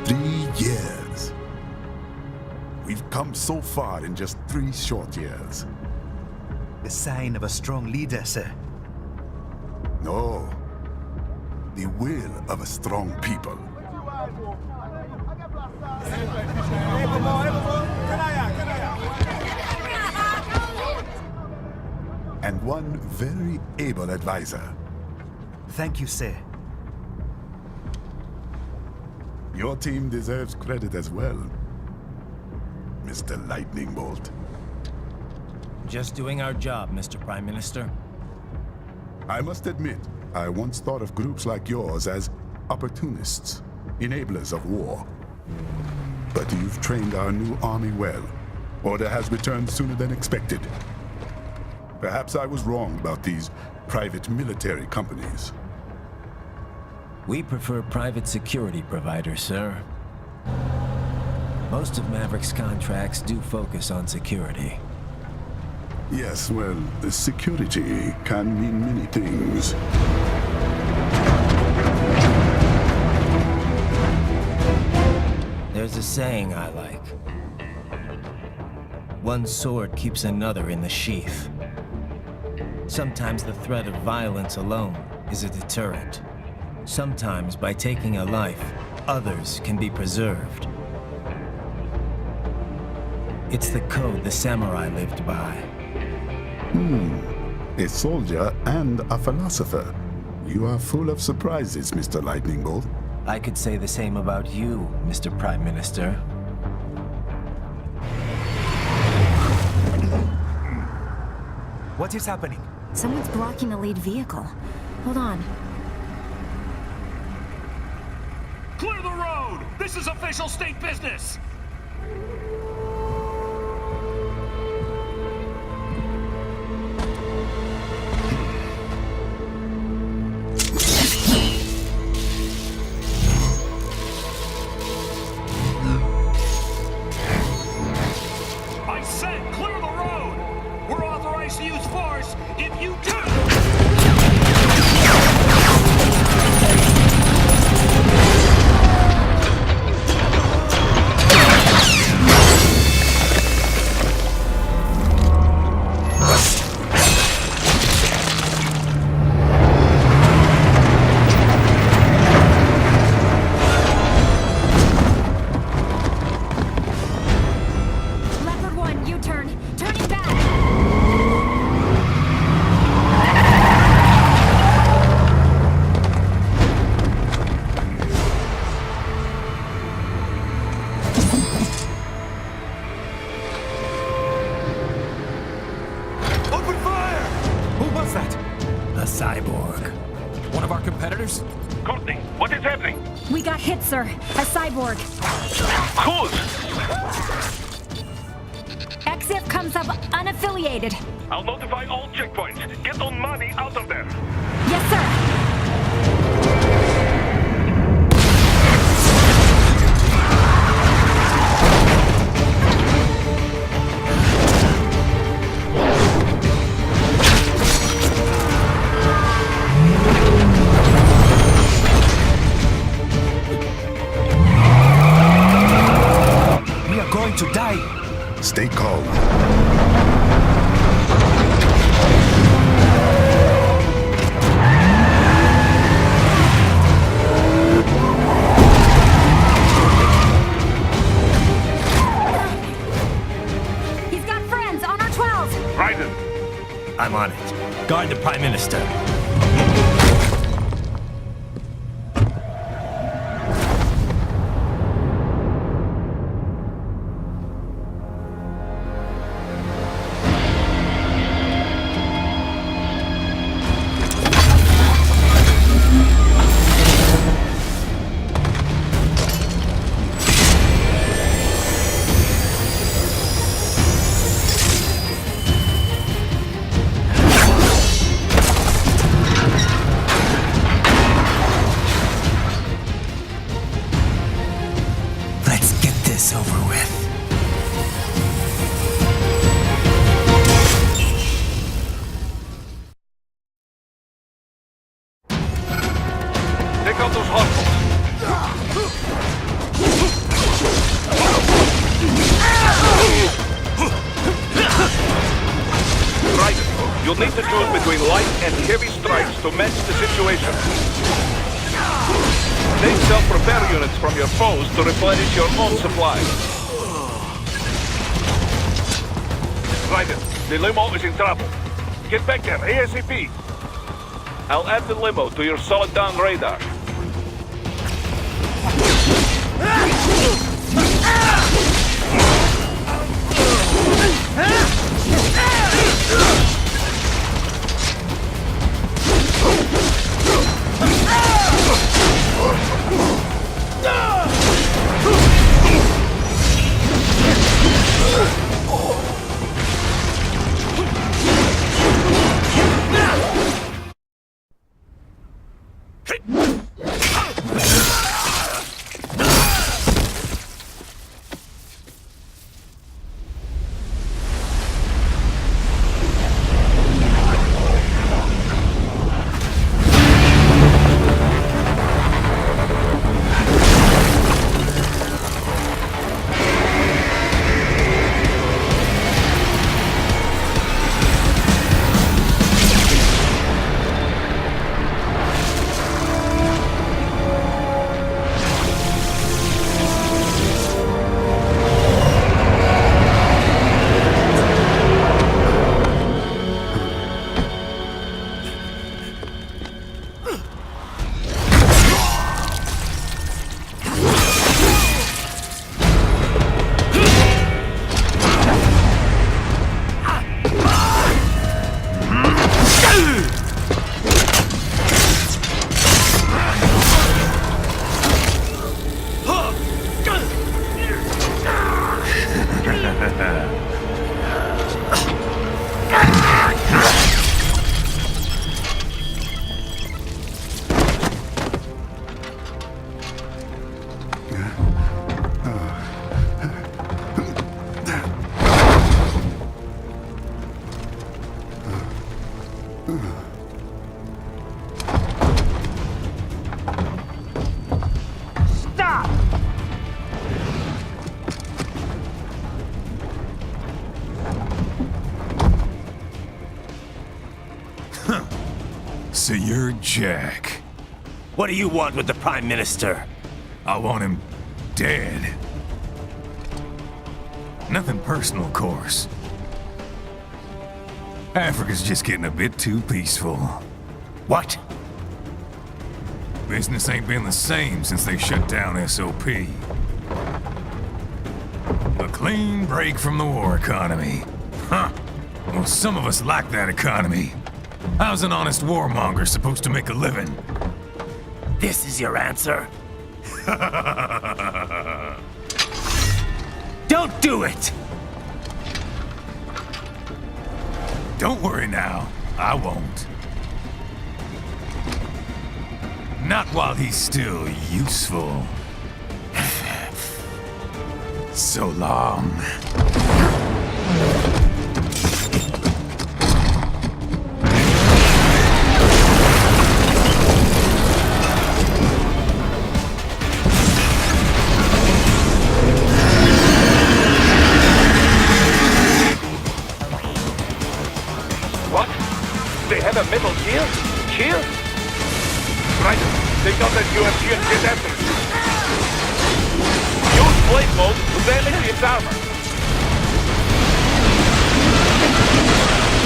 3 years. We've come so far in just 3 short years. The sign of a strong leader, sir. No. The will of a strong people. And one very able advisor. Thank you, sir. Your team deserves credit as well, Mr. Lightning Bolt. Just doing our job, Mr. Prime Minister. I must admit, I once thought of groups like yours as opportunists, enablers of war. But you've trained our new army well. Order has returned sooner than expected. Perhaps I was wrong about these private military companies. We prefer private security providers, sir. Most of Maverick's contracts do focus on security. Yes, well, security can mean many things. There's a saying I like. One sword keeps another in the sheath. Sometimes the threat of violence alone is a deterrent. Sometimes by taking a life, others can be preserved. It's the code the samurai lived by. A soldier and a philosopher. You are full of surprises, Mr. Lightning Bolt. I could say the same about you, Mr. Prime Minister. What is happening? Someone's blocking the lead vehicle. Hold on. Clear the road! This is official state business! I said clear the road! We're authorized to use force if you do! Leopard 1, U-turn. Turning back. Open fire! Who was that? A cyborg. One of our competitors? Courtney, what is happening? We got hit, sir. A cyborg. Who's? XF comes up unaffiliated. I'll notify all checkpoints. Get on money out of there. Yes, sir. We are going to die. Stay calm. He's got friends on our 12. Raiden, I'm on it. Guard the Prime Minister. Let's get this over with. take out those hostiles. Right. You'll need to choose between light and heavy strikes to match the situation. Take self-repair units from your foes to replenish your own supplies. Right. The limo is in trouble. Get back there, ASAP. I'll add the limo to your solid down radar. So you're Jack. What do you want with the Prime Minister? I want him dead. Nothing personal, of course. Africa's just getting a bit too peaceful. What? Business ain't been the same since they shut down SOP. A clean break from the war economy. Huh. Well, some of us like that economy. How's an honest warmonger supposed to make a living? This is your answer? Don't do it! Don't worry now. I won't. Not while he's still useful. So long. What? They have a metal shield? Shield? Right. They got that UFC and get after it. Use blade mode to damage its armor.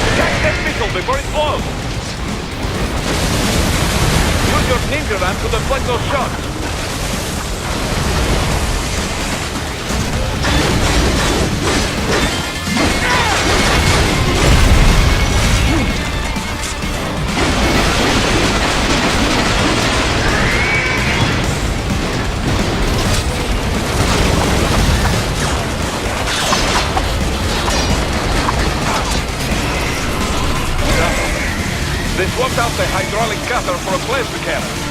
Attack that missile before it blows. Use your ninja ram to deflect those shots. They swapped out the hydraulic cutter for a plasma cannon.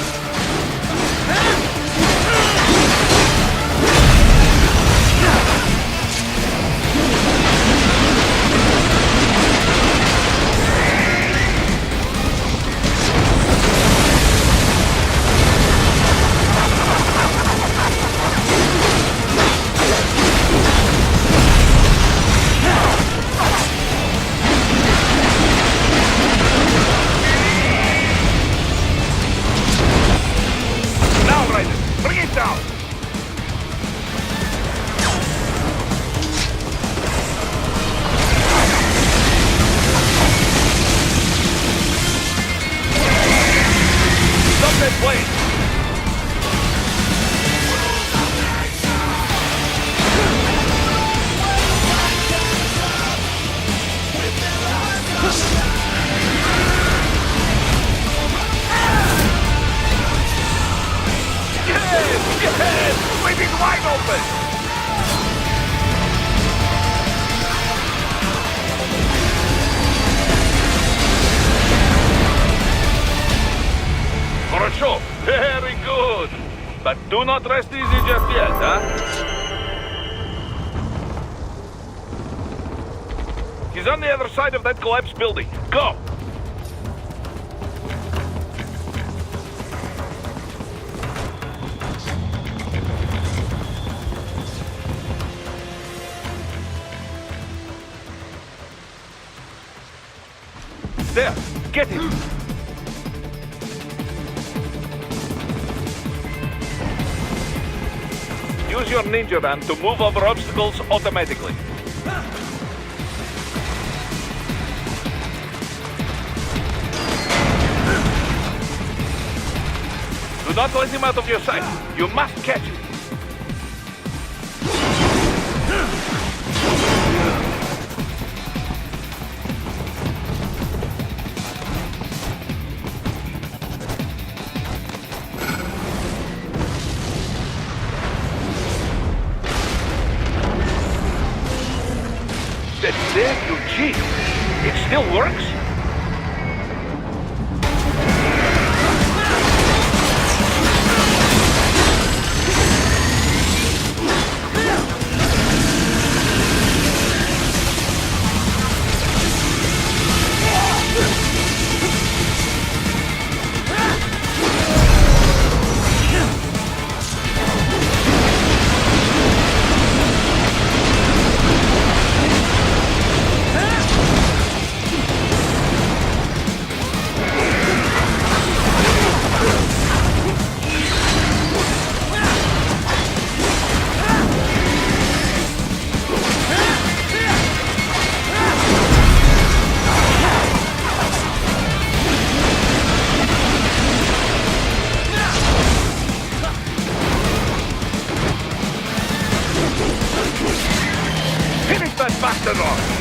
that plane! Yes! Leaving wide open! For a show. Very good. But do not rest easy just yet, huh? He's on the other side of that collapsed building. Go! There! Get him! Use your ninja ram to move over obstacles automatically. Do not let him out of your sight. You must catch him. That's there, you cheat. It still works? Finish that bastard off!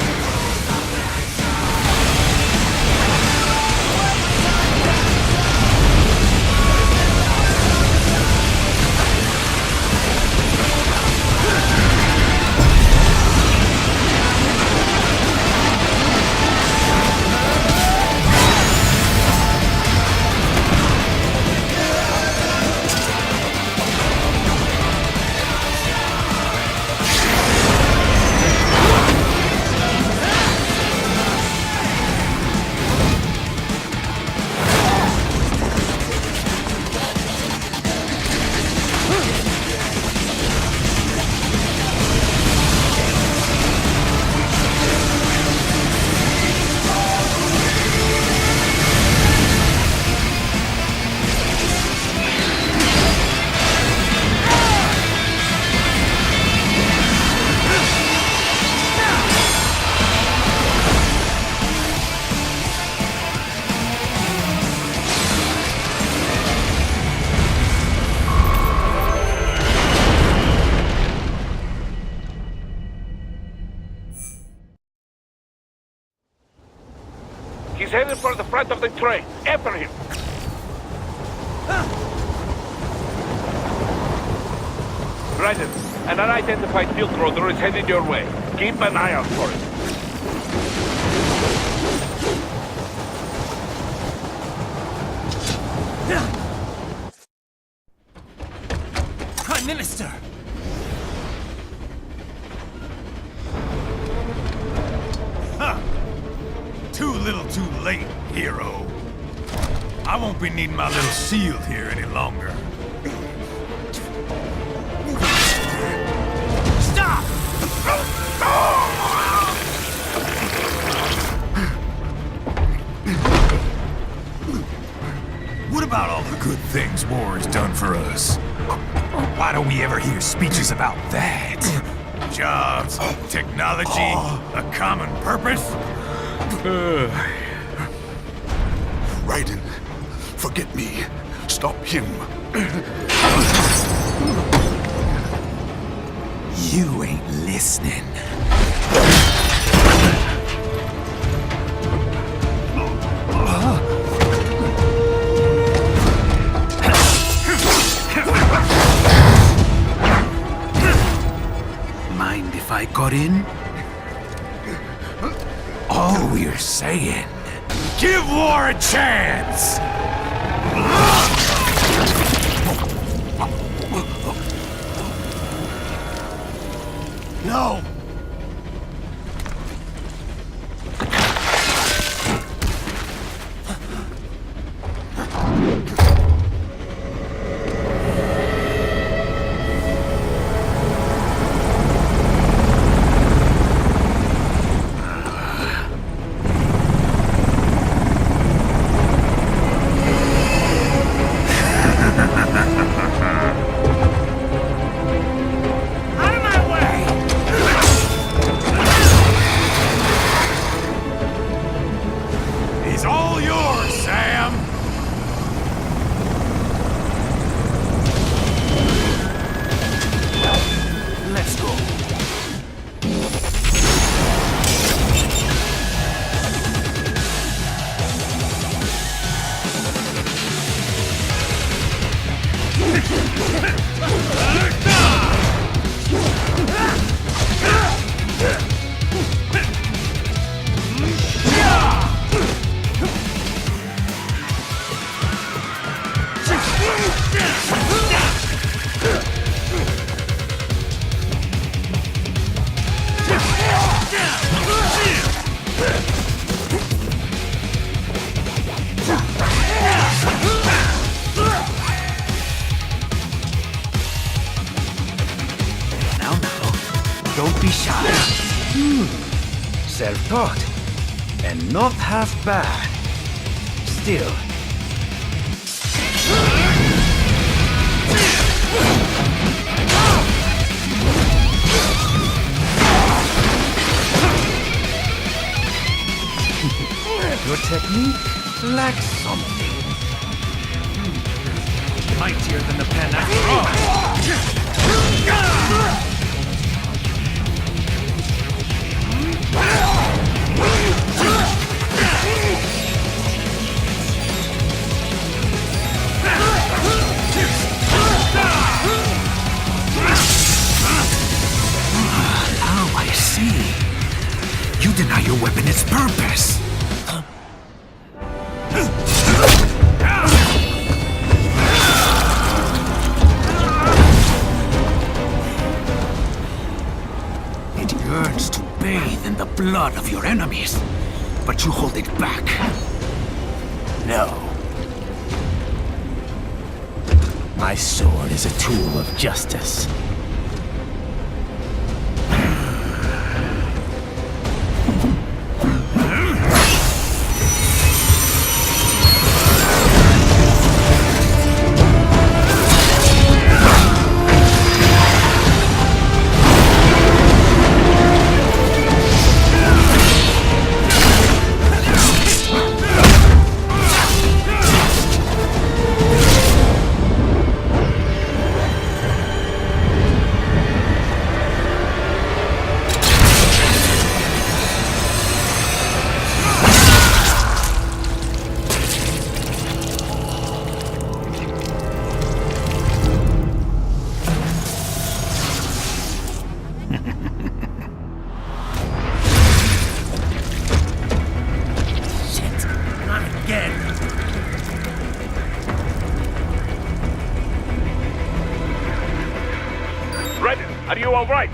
He's headed for the front of the train. After him. Ryder, an unidentified field roader is headed your way. Keep an eye out for it. Prime Minister! Huh. Too little too late, hero. I won't be needing my little shield here any longer. Stop! What about all the good things war has done for us? Why don't we ever hear speeches about that? Jobs, technology, a common purpose? Raiden, forget me. stop him. You ain't listening. Mind if I got in? All we're saying, give war a chance! No! It's all yours, Sam! Let's go. Now, don't be shy. Self-taught, and not half bad. Still. Your technique lacks something. Mightier than the pen after all. Now I see. You deny your weapon its purpose. It yearns to bathe in the blood of your enemies, but you hold it back. No. My sword is a tool of justice. Are you all right?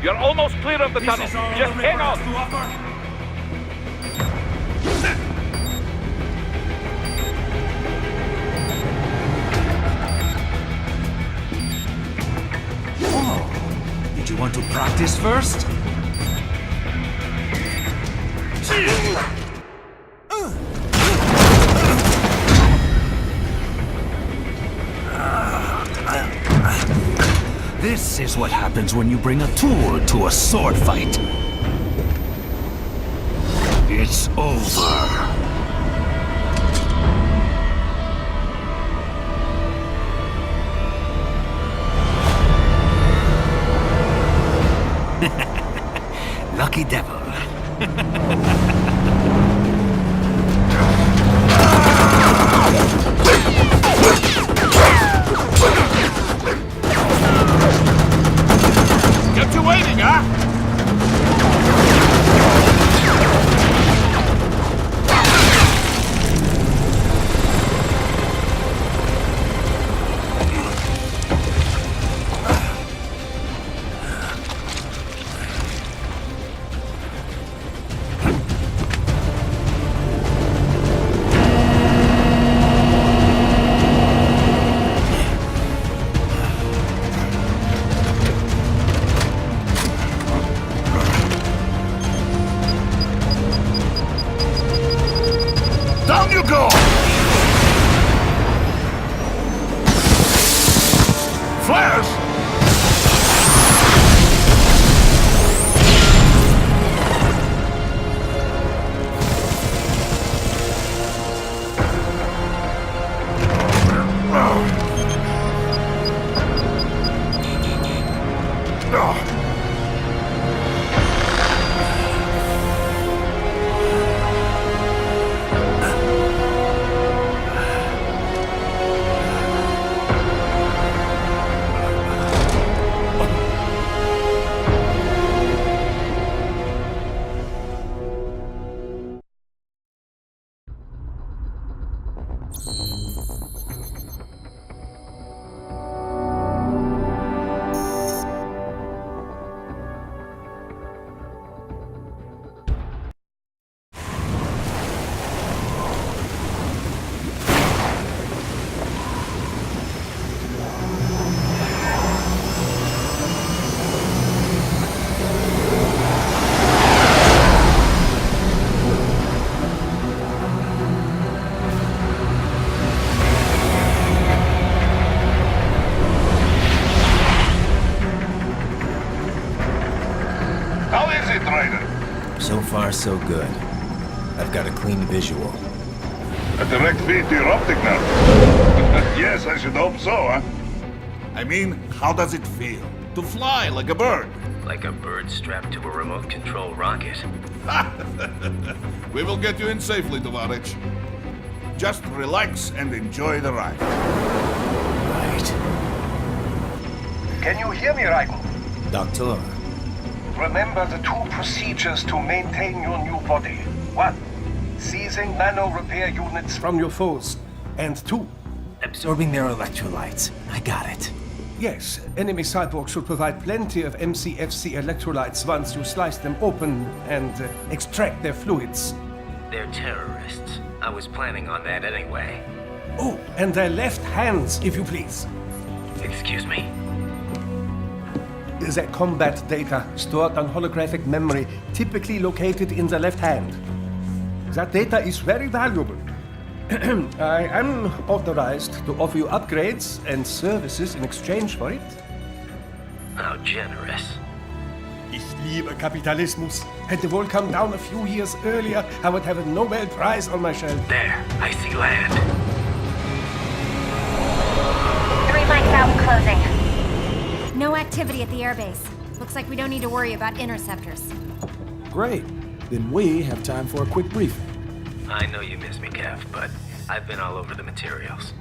You're almost clear of the tunnel. Just hang on. Oh, did you want to practice first? This is what happens when you bring a tool to a sword fight. It's over. lucky devil. Kept you waiting, huh? Down you go! Flares! How is it, Ryder? So far, so good. I've got a clean visual. A direct feed to your optic nerve. Yes, I should hope so, huh? I mean, how does it feel? To fly like a bird? Like a bird strapped to a remote control rocket. We will get you in safely, Tovarich. Just relax and enjoy the ride. Right. Can you hear me, Raiko? Doctor, Remember the two procedures to maintain your new body. 1. Seizing nano repair units from your foes. And 2. absorbing their electrolytes. I got it. Yes, enemy cyborgs should provide plenty of MCFC electrolytes once you slice them open and extract their fluids. They're terrorists. I was planning on that anyway. Oh, and their left hands, if you please. Excuse me? Their combat data stored on holographic memory, typically located in the left hand. That data is very valuable. I am authorized to offer you upgrades and services in exchange for it. How generous. Ich liebe Kapitalismus. Had the war come down a few years earlier, I would have a Nobel Prize on my shelf. There, I see land. 3 mics out and closing. No activity at the airbase. Looks like we don't need to worry about interceptors. Great. Then we have time for a quick briefing. I know you miss me, Kev, but I've been all over the materials.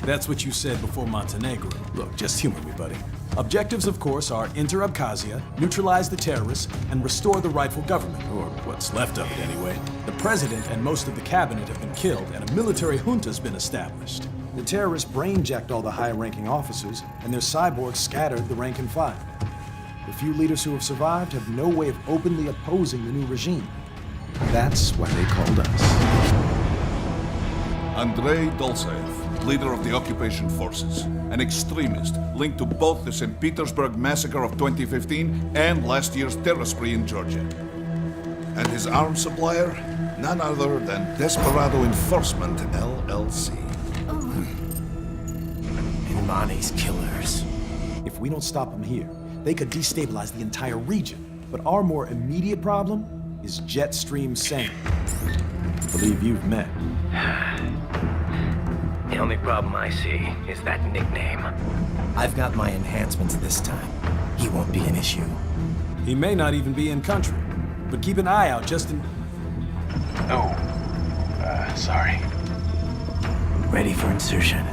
That's what you said before Montenegro. Look, just humor me, buddy. Objectives, of course, are enter Abkhazia, neutralize the terrorists, and restore the rightful government, or what's left of it anyway. The president and most of the cabinet have been killed, and a military junta's been established. The terrorists brain-jacked all the high-ranking officers, and their cyborgs scattered the rank and file. The few leaders who have survived have no way of openly opposing the new regime. That's why they called us. Andrei Dolzaev, leader of the occupation forces, an extremist linked to both the St. Petersburg massacre of 2015 and last year's terror spree in Georgia. And his arms supplier, none other than Desperado Enforcement, LLC. Imani's killers. If we don't stop them here, they could destabilize the entire region. But our more immediate problem is Jetstream Sam. I believe you've met. The only problem I see is that nickname. I've got my enhancements this time. He won't be an issue. He may not even be in country. But keep an eye out just in... Oh, sorry. Ready for insertion.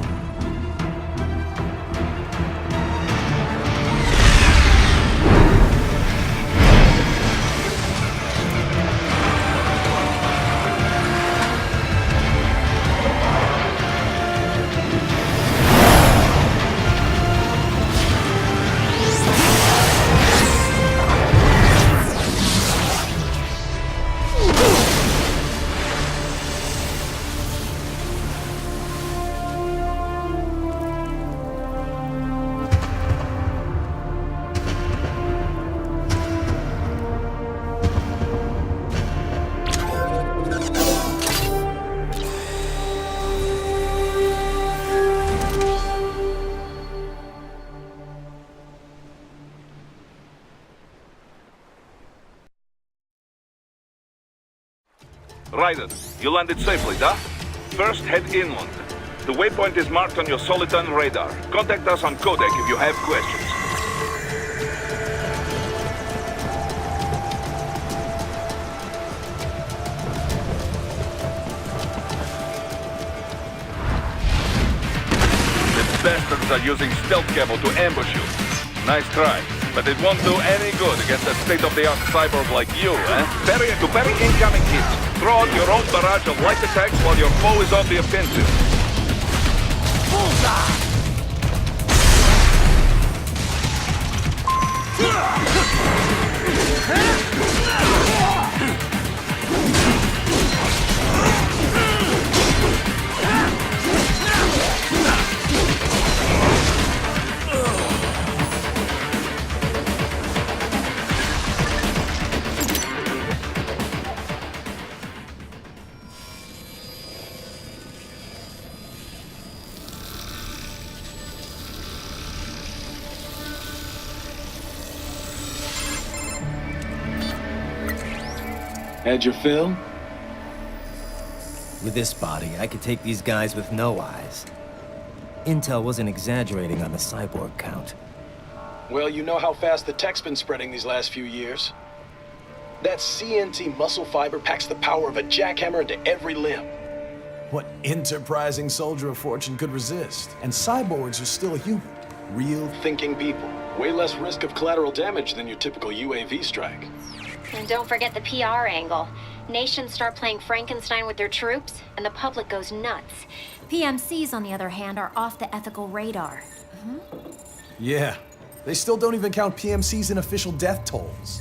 Raiden, you landed safely, da? First, head inland. The waypoint is marked on your Soliton radar. Contact us on Codec if you have questions. The bastards are using stealth cable to ambush you. Nice try, but it won't do any good against a state-of-the-art cyborg like you, eh? Parry to parry incoming hits. Throw out your own barrage of light attacks while your foe is on the offensive. Bullseye! Had your fill? With this body, I could take these guys with no eyes. Intel wasn't exaggerating on the cyborg count. Well, you know how fast the tech's been spreading these last few years. That CNT muscle fiber packs the power of a jackhammer into every limb. What enterprising soldier of fortune could resist? And cyborgs are still human. Real Thinking people. Way less risk of collateral damage than your typical UAV strike. And don't forget the PR angle. Nations start playing Frankenstein with their troops, and the public goes nuts. PMCs, on the other hand, are off the ethical radar. Yeah, they still don't even count PMCs in official death tolls.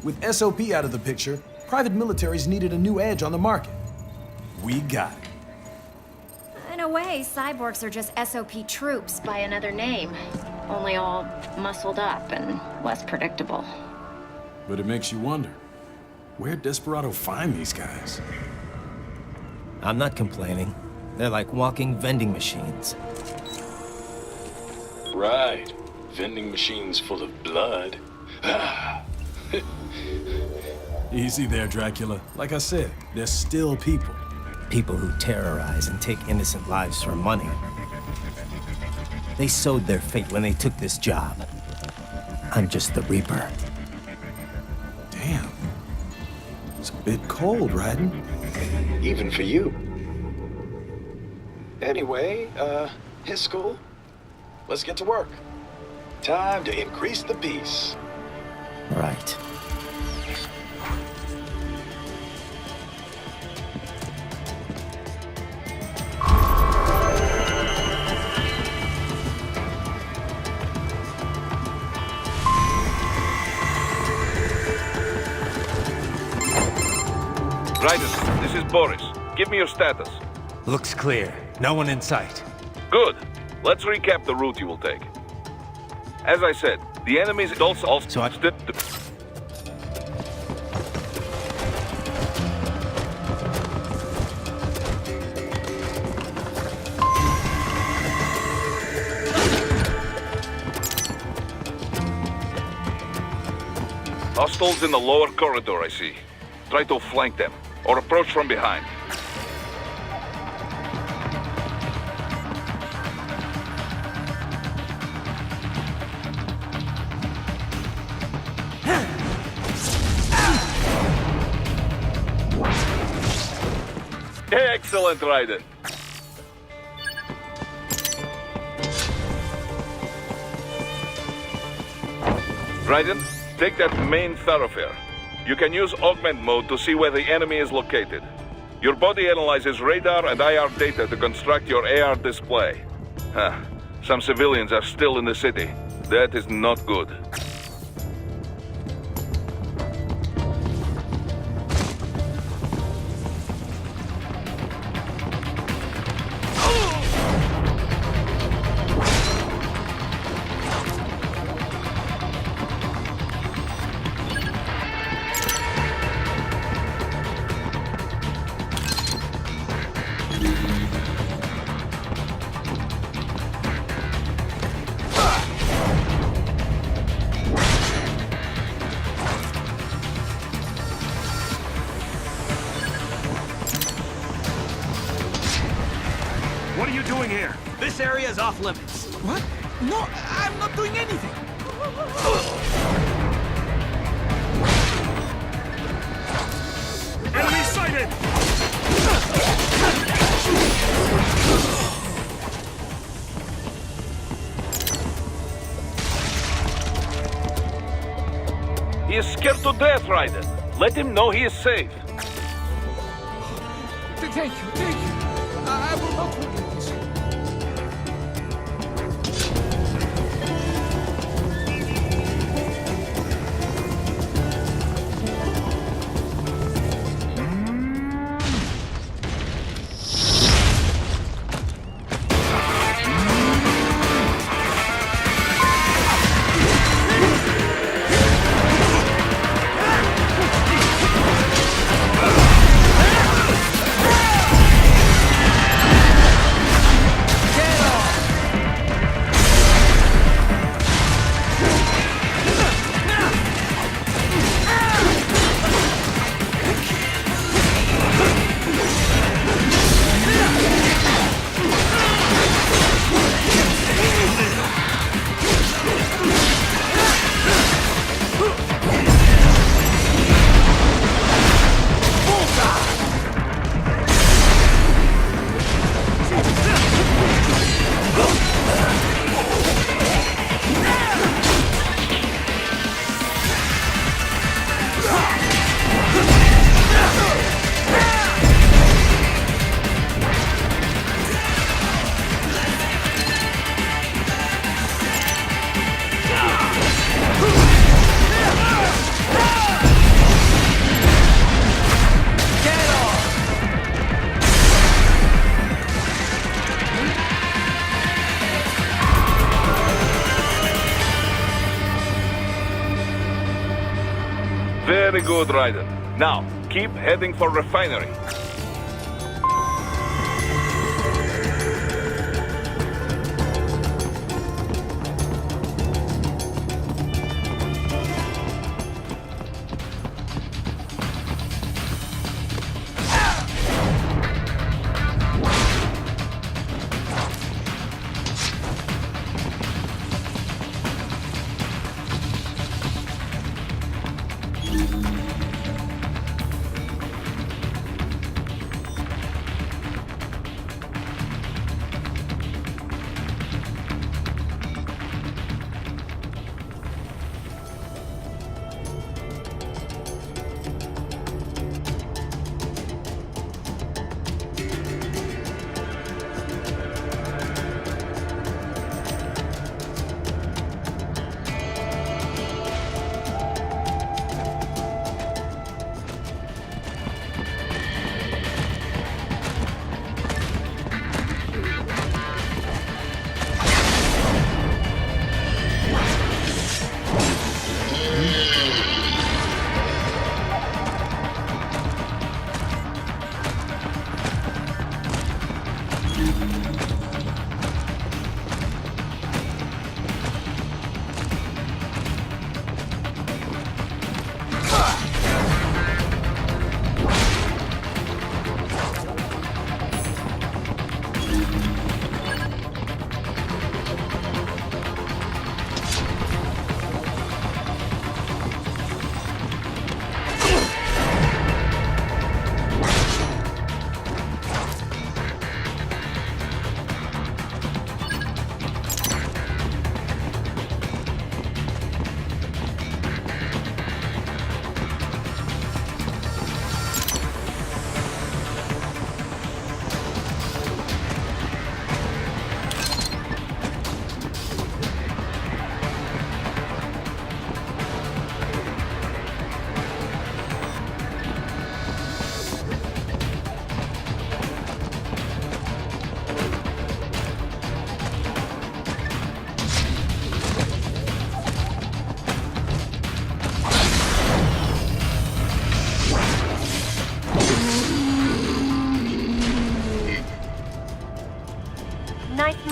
With SOP out of the picture, private militaries needed a new edge on the market. We got it. In a way, cyborgs are just SOP troops by another name. Only all muscled up and less predictable. But it makes you wonder, where'd Desperado find these guys? I'm not complaining. They're like walking vending machines. Right. Vending machines full of blood. Easy there, Dracula. Like I said, they're still people. People who terrorize and take innocent lives for money. They sowed their fate when they took this job. I'm just the Reaper. Damn. It's a bit cold, Raiden. Even for you. Anyway, his school. Let's get to work. Time to increase the peace. Right. Raiden, this is Boris. Give me your status. Looks clear. No one in sight. Good. Let's recap the route you will take. As I said, the enemy's also... So I... Hostiles in the lower corridor, I see. Try to flank them, or approach from behind. Excellent, Raiden. Raiden, take that main thoroughfare. You can use augment mode to see where the enemy is located. Your body analyzes radar and IR data to construct your AR display. Some civilians are still in the city. That is not good. What are you doing here? This area is off limits. What? No, I'm not doing anything. Enemy sighted! He is scared to death, Raiden. Let him know he is safe. Thank you, thank you. I will not forget this. Very good, Raiden. Now, keep heading for refinery.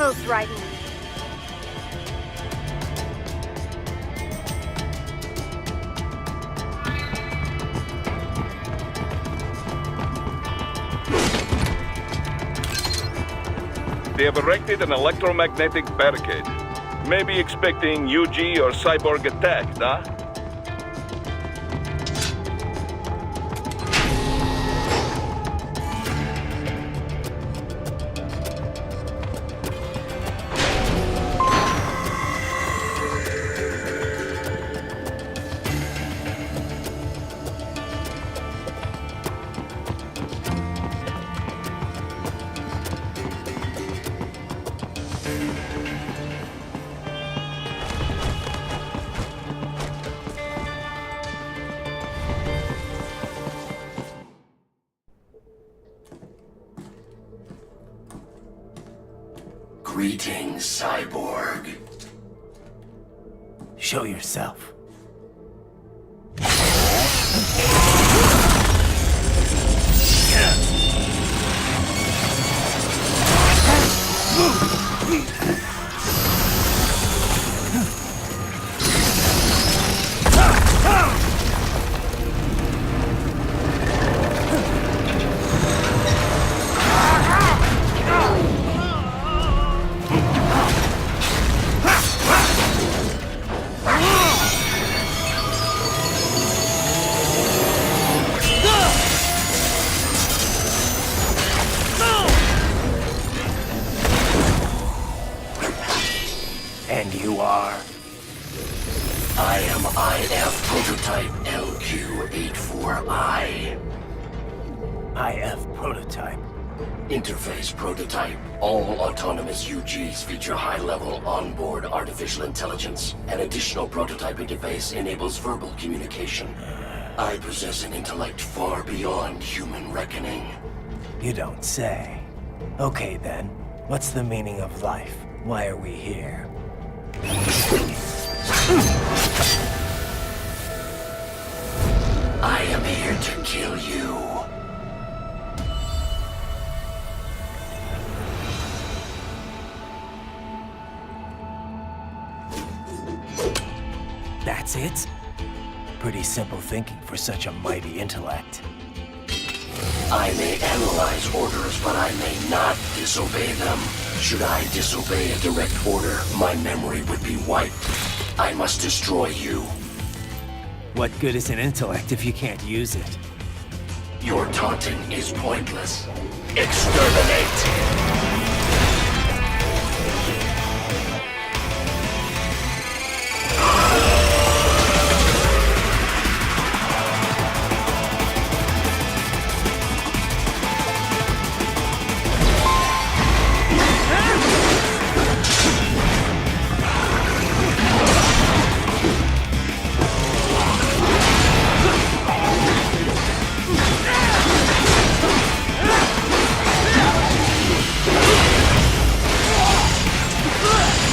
close, Raiden. They have erected an electromagnetic barricade. Maybe expecting UG or cyborg attack, huh? Greetings, cyborg. Show yourself. And you are? I am IF Prototype LQ84I. IF Prototype. Interface Prototype. All autonomous UGs feature high-level onboard artificial intelligence. An additional prototype interface enables verbal communication. I possess an intellect far beyond human reckoning. You don't say. Okay then, what's the meaning of life? Why are we here? I am here to kill you. That's it? Pretty simple thinking for such a mighty intellect. I may analyze orders, but I may not disobey them. Should I disobey a direct order, my memory would be wiped. I must destroy you. What good is an intellect if you can't use it? Your taunting is pointless. Exterminate!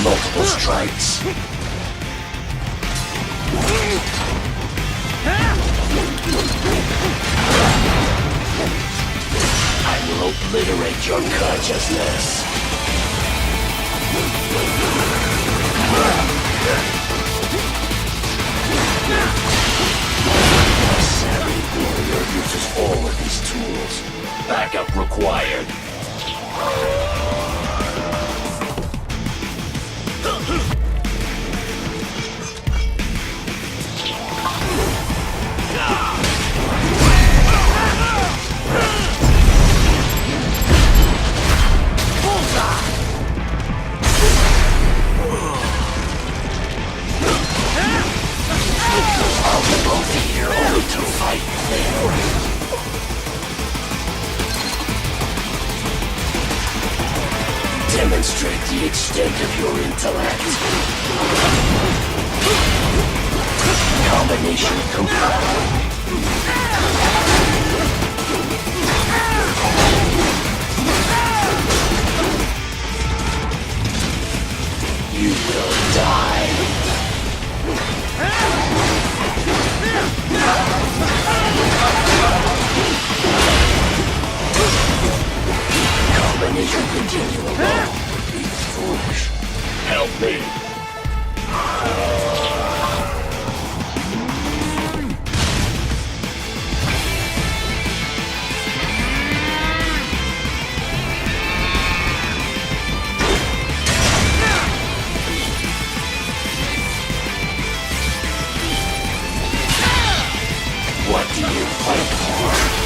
Multiple strikes. I will obliterate your consciousness. A savvy warrior uses all of these tools. Backup required. I'll be both here only to fight them. Demonstrate the extent of your intellect. Combination complete. You will die. Combination continuum. me. What do you fight for?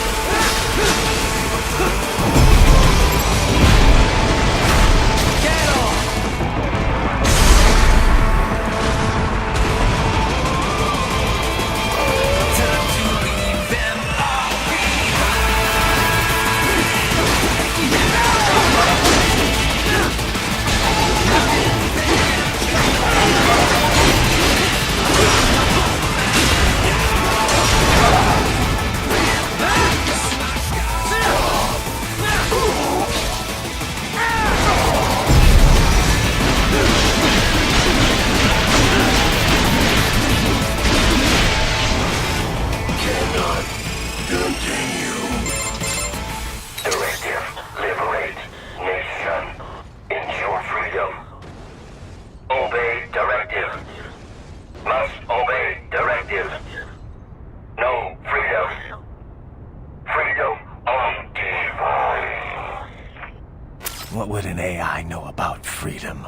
What would an AI know about freedom?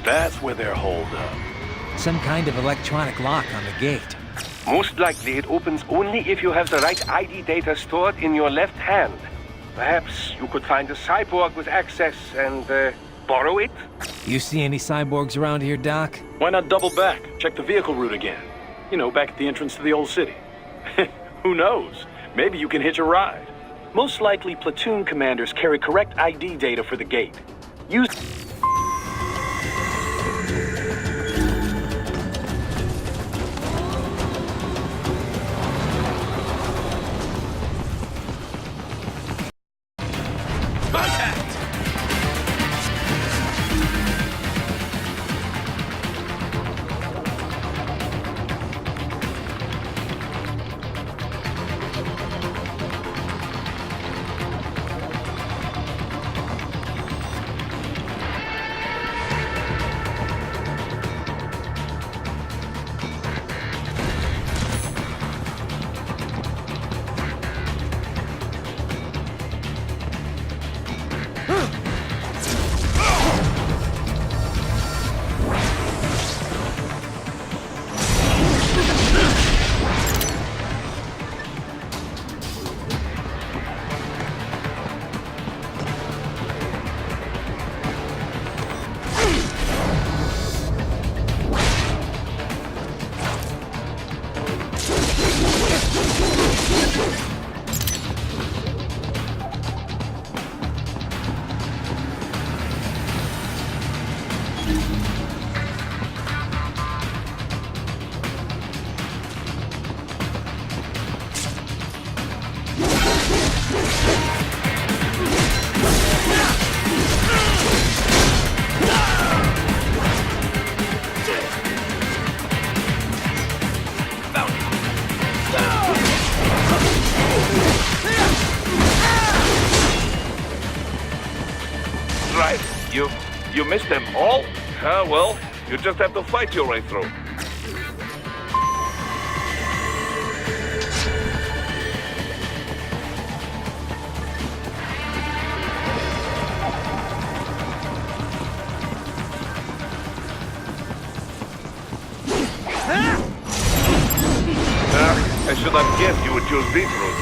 That's where they're holed up. Some kind of electronic lock on the gate. Most likely it opens only if you have the right ID data stored in your left hand. Perhaps you could find a cyborg with access and borrow it? You see any cyborgs around here, Doc? Why not double back? Check the vehicle route again. You know, back at the entrance to the old city. Who knows? Maybe you can hitch a ride. Most likely, platoon commanders carry correct ID data for the gate. Use... Right. You missed them all? Well, you just have to fight your way through. I should have guessed you would choose this route.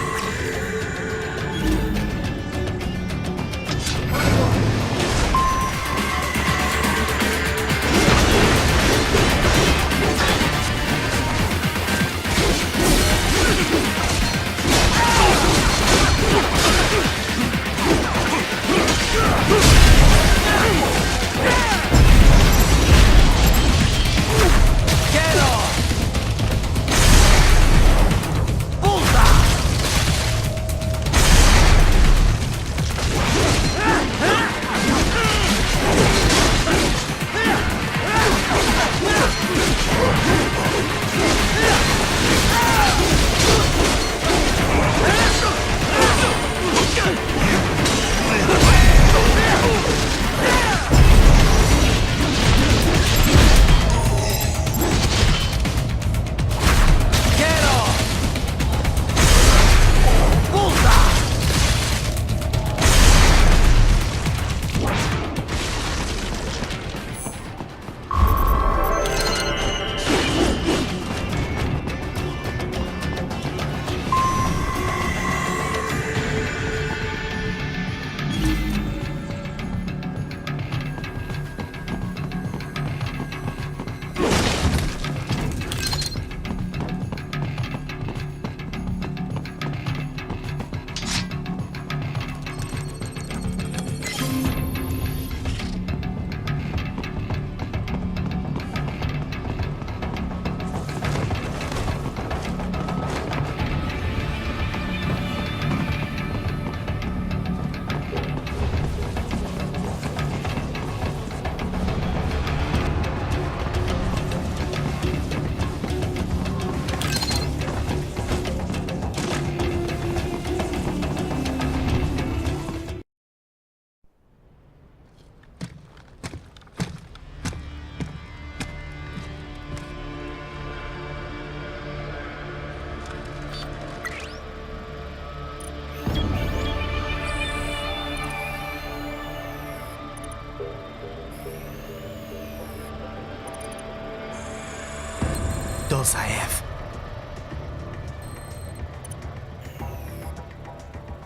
skills I have.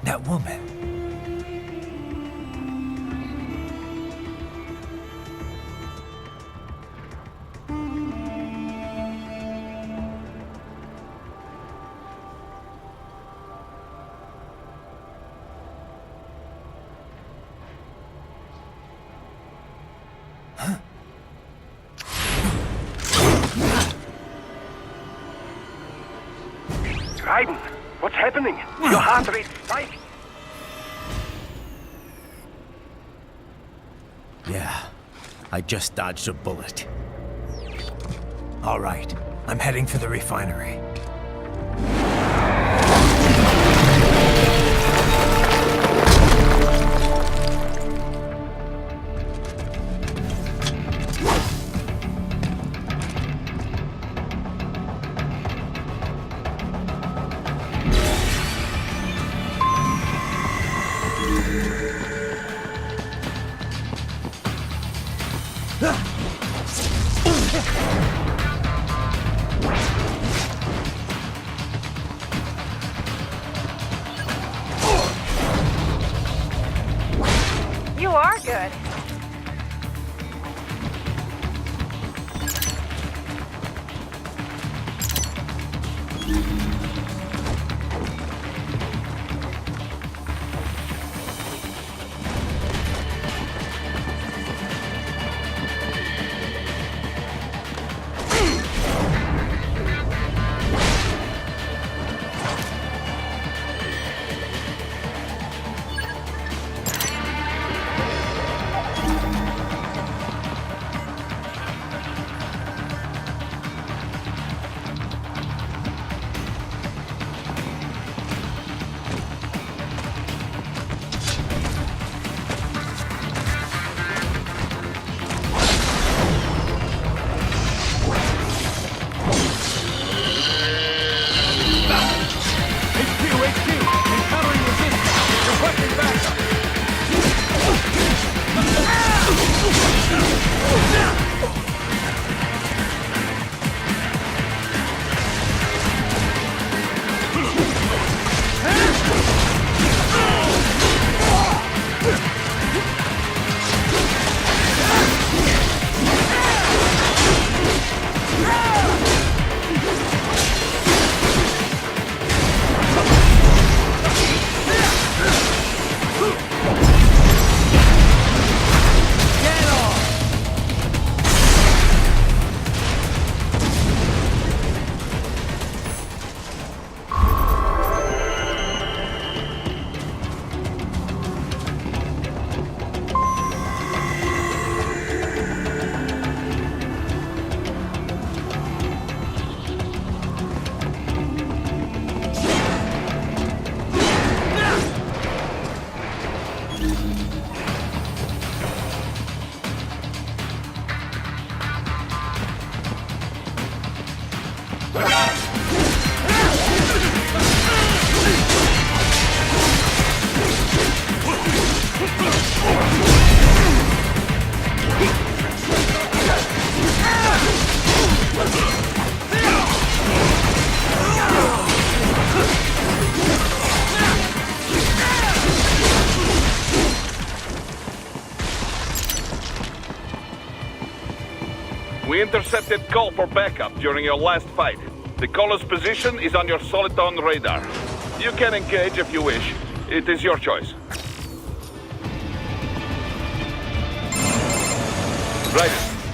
That woman. Raiden, what's happening? Your heart rate's spiking. Yeah, I just dodged a bullet. All right, I'm heading for the refinery. You are good. We intercepted call for backup during your last fight. The caller's position is on your Soliton radar. You can engage if you wish. It is your choice. Right.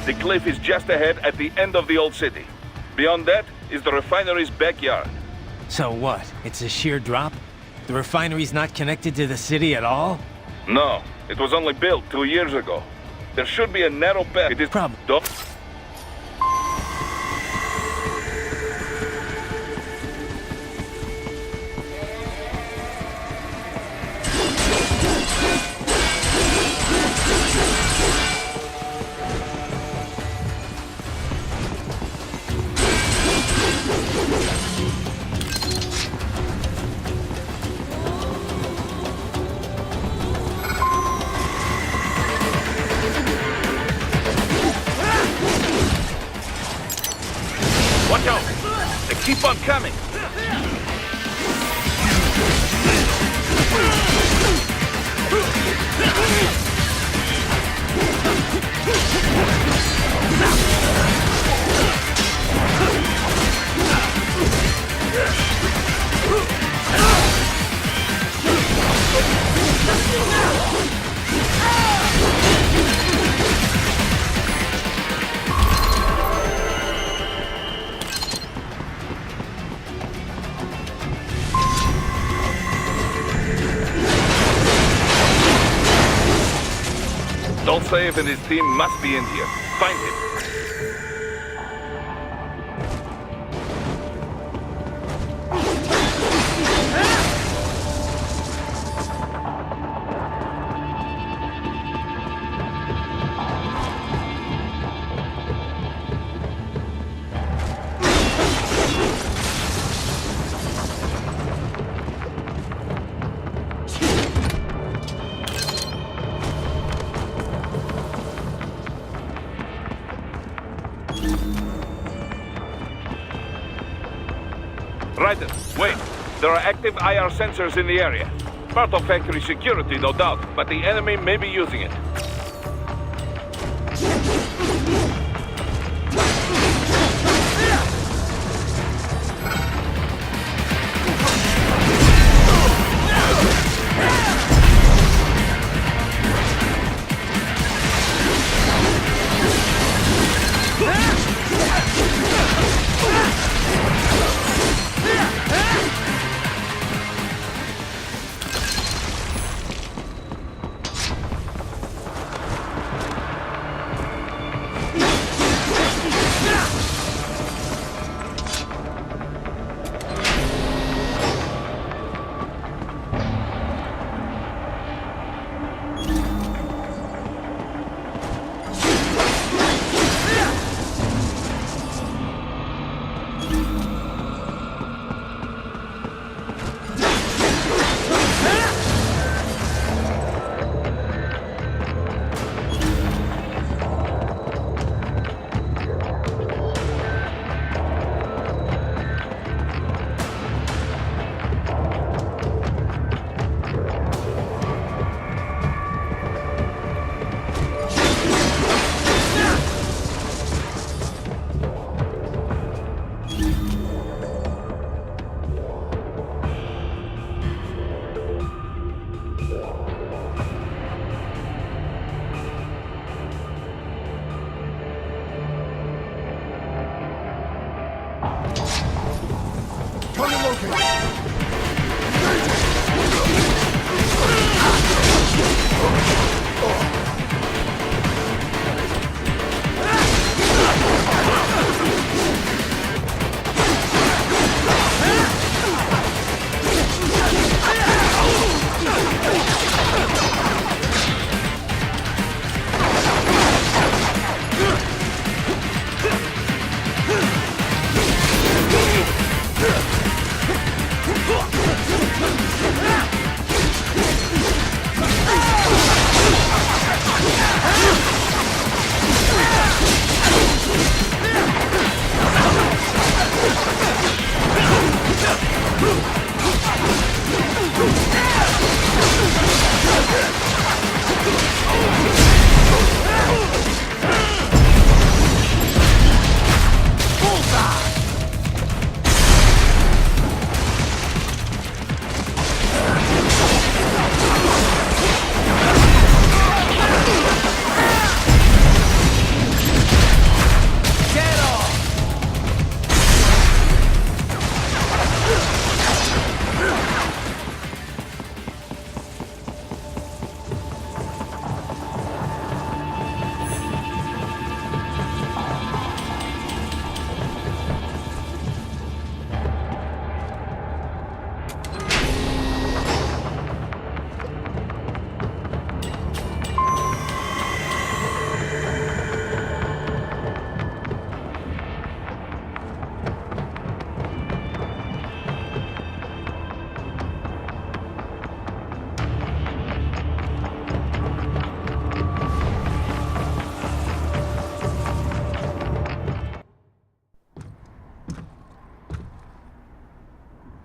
The cliff is just ahead at the end of the old city. Beyond that is the refinery's backyard. So what? It's a sheer drop? The refinery's not connected to the city at all? No, it was only built 2 years ago. There should be a narrow path. It is probably. They keep on coming. Dolcev and his team must be in here. Find him. Ryder, wait. There are active IR sensors in the area. Part of factory security, no doubt, but the enemy may be using it.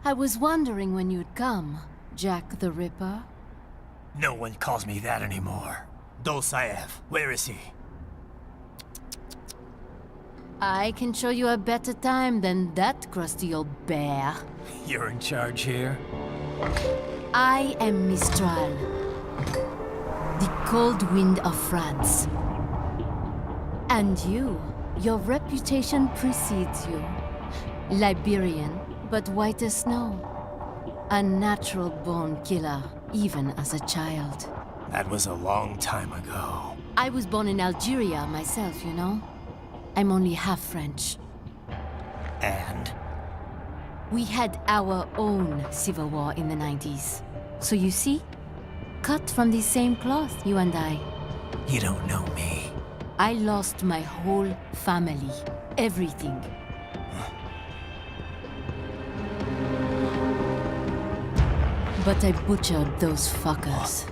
I was wondering when you'd come, Jack the Ripper. No one calls me that anymore. Dosaev, where is he? I can show you a better time than that crusty old bear. You're in charge here? I am Mistral, the cold wind of France. And your reputation precedes you. Liberian, but white as snow. A natural-born killer, even as a child. That was a long time ago. I was born in Algeria myself, you know? I'm only half French. And? We had our own civil war in the 90s. So you see? Cut from the same cloth, you and I. You don't know me. I lost my whole family. Everything. But I butchered those fuckers.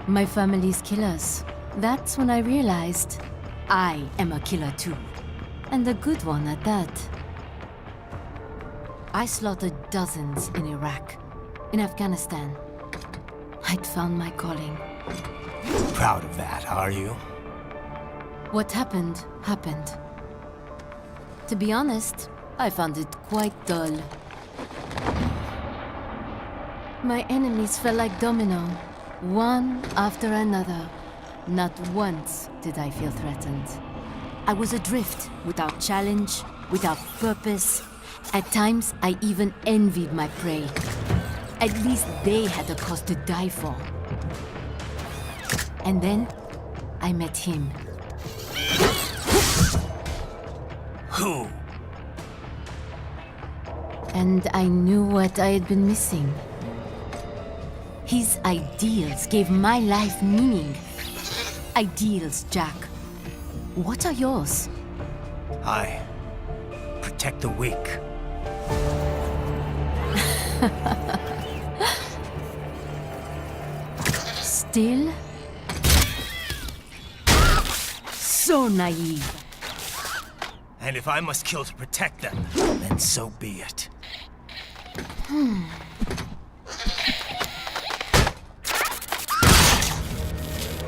My family's killers. That's when I realized I am a killer too. And a good one at that. I slaughtered dozens in Iraq, in Afghanistan. I'd found my calling. Proud of that, are you? What happened, happened. To be honest, I found it quite dull. My enemies fell like domino, one after another. Not once did I feel threatened. I was adrift, without challenge, without purpose. At times, I even envied my prey. At least they had a cause to die for. And then, I met him. Who? And I knew what I had been missing. His ideals gave my life meaning. Ideals, Jack. What are yours? I protect the weak. Still? So naive. And if I must kill to protect them, then so be it.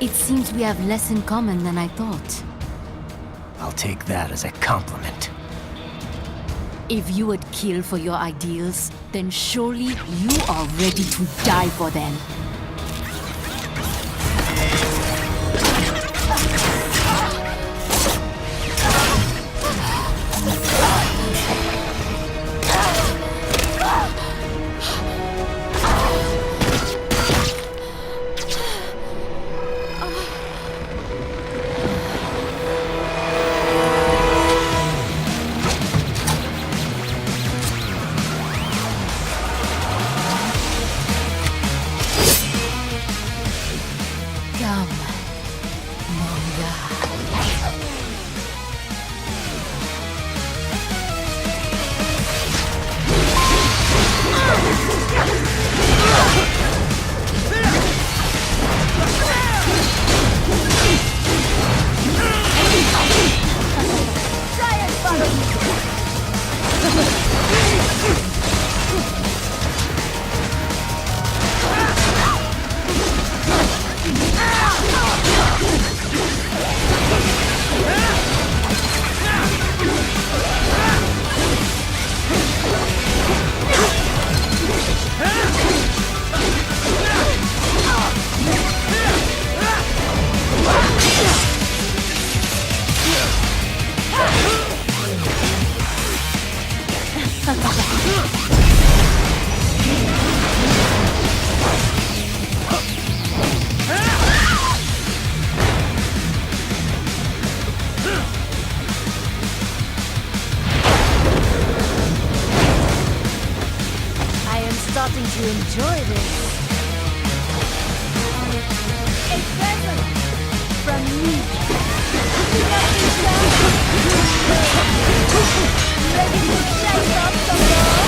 It seems we have less in common than I thought. I'll take that as a compliment. If you would kill for your ideals, then surely you are ready to die for them. Starting to enjoy this. A present from me. Ready to chase off some more?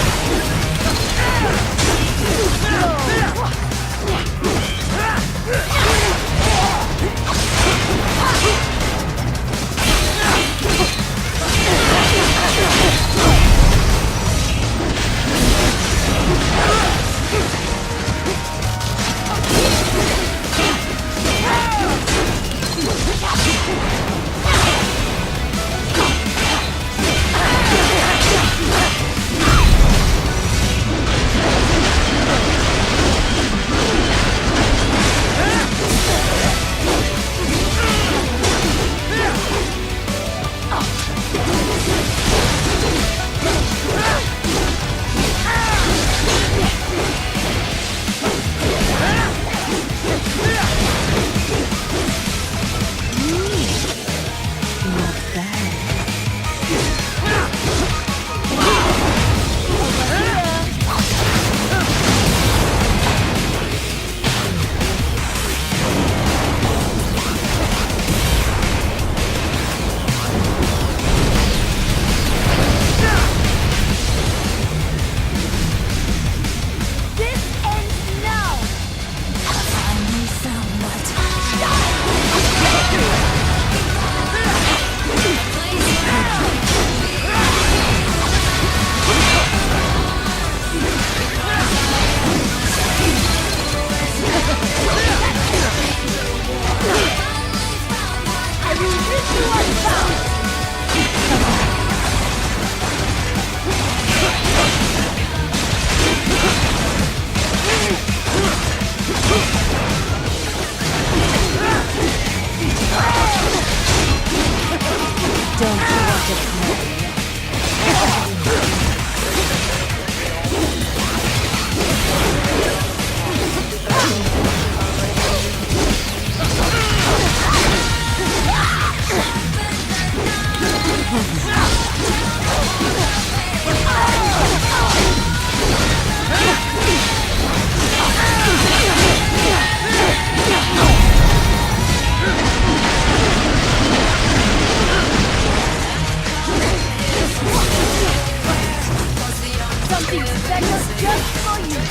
Just for you.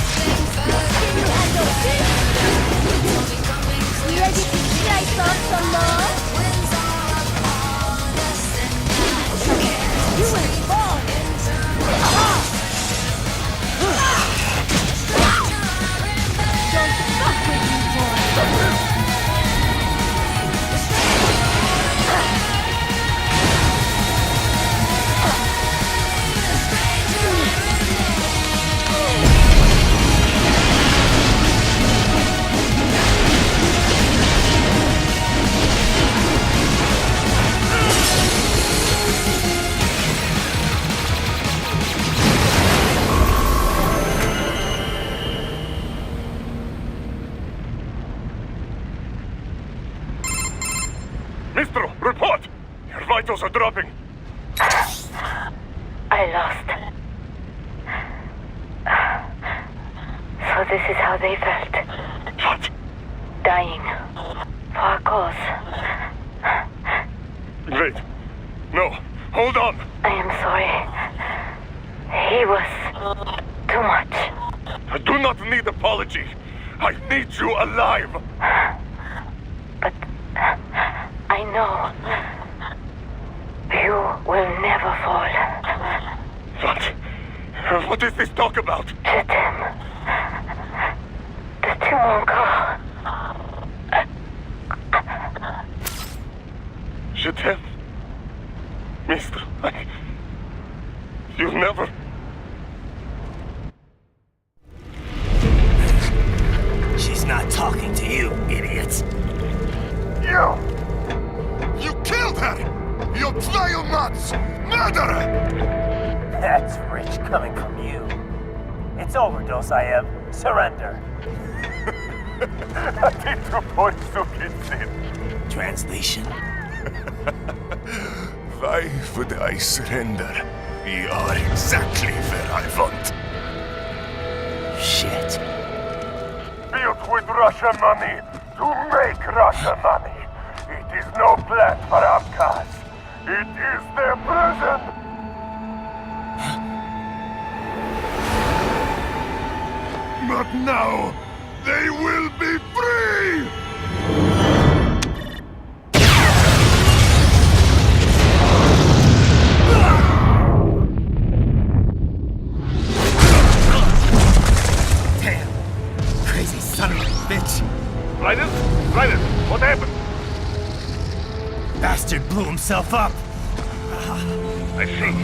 Can you handle this? Ready to slice off some more? You will fall. Don't fuck with me, boy. Mistro, report! Your vitals are dropping. I lost. So this is how they felt. What? Dying. For a cause. Wait. No. Hold on. I am sorry. He was too much. I do not need apology. I need you alive. But I know you will never fall. What? What is this talk about? Je t'aime. De tout mon corps. Je t'aime. Mister, you never... She's not talking to you, idiots. You! You killed her! You vile nuts! Murderer! That's rich coming from you. It's overdose, I have. Surrender. Translation? Why would I surrender? We are exactly where I want. Shit. Built with Russian money to make Russian money. It is no plan for outcasts. It is their prison. But now, they will be free! Damn! Crazy son of a bitch! Raiden? Raiden, what happened? Bastard blew himself up! I see.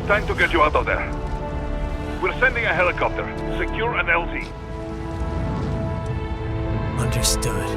Time to get you out of there. We're sending a helicopter. Secure an LZ. Understood.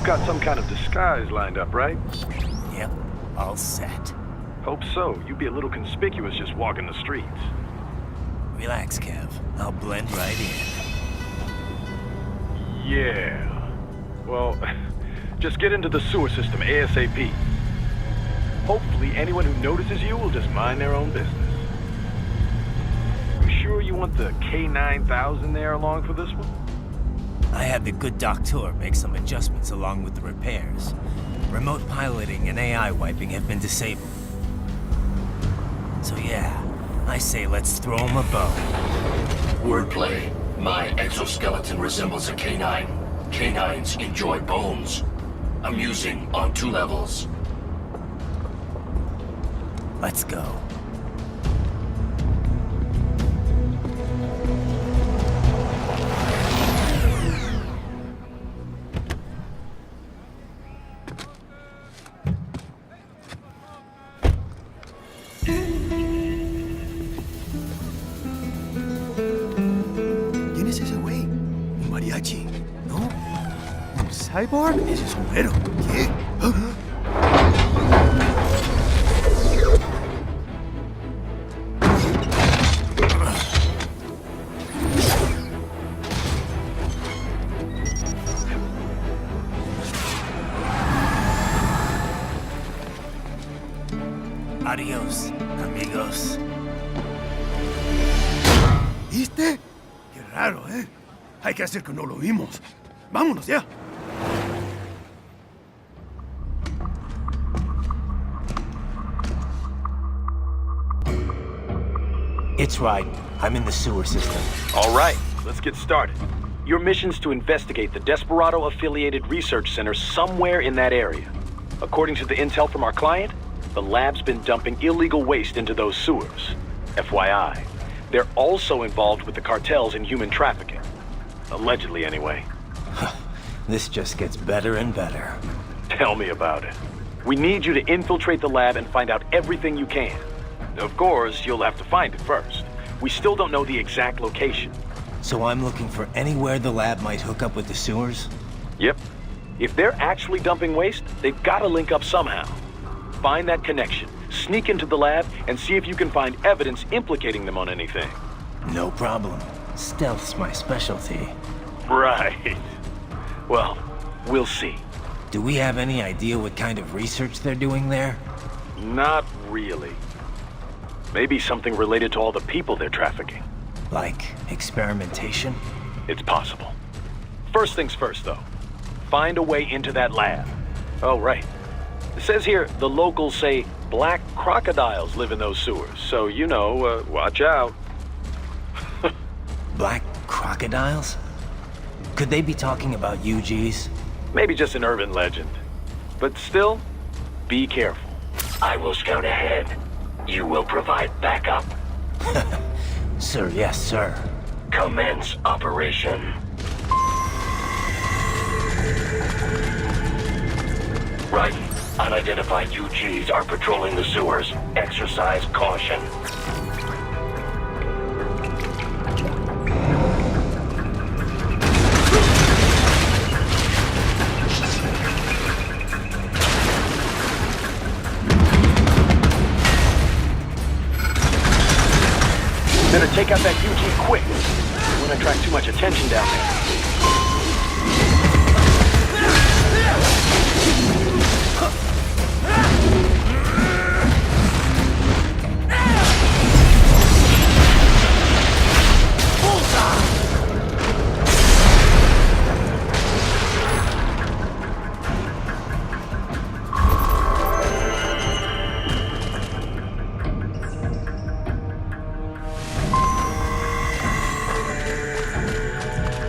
got some kind of disguise lined up, right? Yep, all set. Hope so. You'd be a little conspicuous just walking the streets. Relax, Kev. I'll blend right in. Yeah. Well, just get into the sewer system ASAP. Hopefully anyone who notices you will just mind their own business. You sure you want the K9000 there along for this one? I had the good doctor make some adjustments along with the repairs. Remote piloting and AI wiping have been disabled. So yeah, I say let's throw him a bone. Wordplay. My exoskeleton resembles a canine. Canines enjoy bones. Amusing on 2 levels. Let's go. ¿Quién es ese güey? ¿Un mariachi? ¿No? ¿Un cyborg? Ese es un güero. ¿Qué? Adiós, amigos. ¿Viste? Qué raro, ¿eh? Hay que hacer que no lo vimos. Vámonos ya. It's right. I'm in the sewer system. All right, let's get started. Your mission's to investigate the Desperado-affiliated research center somewhere in that area. According to the intel from our client, the lab's been dumping illegal waste into those sewers. FYI, they're also involved with the cartels in human trafficking. Allegedly, anyway. This just gets better and better. Tell me about it. We need you to infiltrate the lab and find out everything you can. Of course, you'll have to find it first. We still don't know the exact location. So I'm looking for anywhere the lab might hook up with the sewers? Yep. If they're actually dumping waste, they've got to link up somehow. Find that connection, sneak into the lab, and see if you can find evidence implicating them on anything. No problem. Stealth's my specialty. Right. Well, we'll see. Do we have any idea what kind of research they're doing there? Not really. Maybe something related to all the people they're trafficking. Like experimentation? It's possible. First things first, though. Find a way into that lab. Oh, right. It says here the locals say black crocodiles live in those sewers, so you know, watch out. Black crocodiles? Could they be talking about UGs? Maybe just an urban legend. But still, be careful. I will scout ahead. You will provide backup. Sir, yes, sir. Commence operation. Right. Unidentified UGs are patrolling the sewers. Exercise caution. Better take out that UG quick. You won't attract too much attention down there.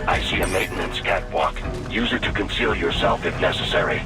I see a maintenance catwalk. Use it to conceal yourself if necessary.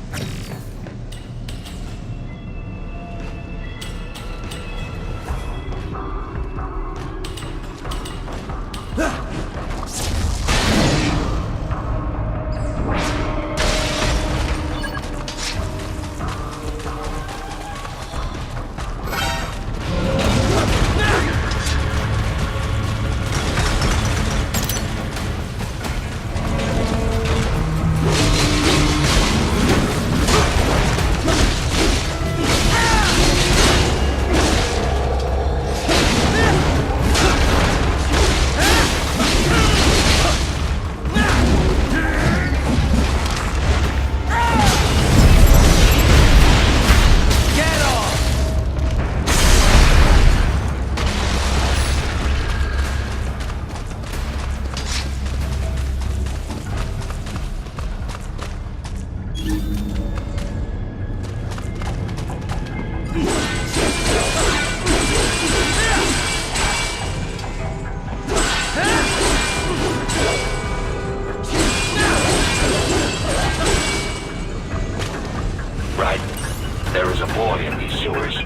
Right. There is a boy in these sewers.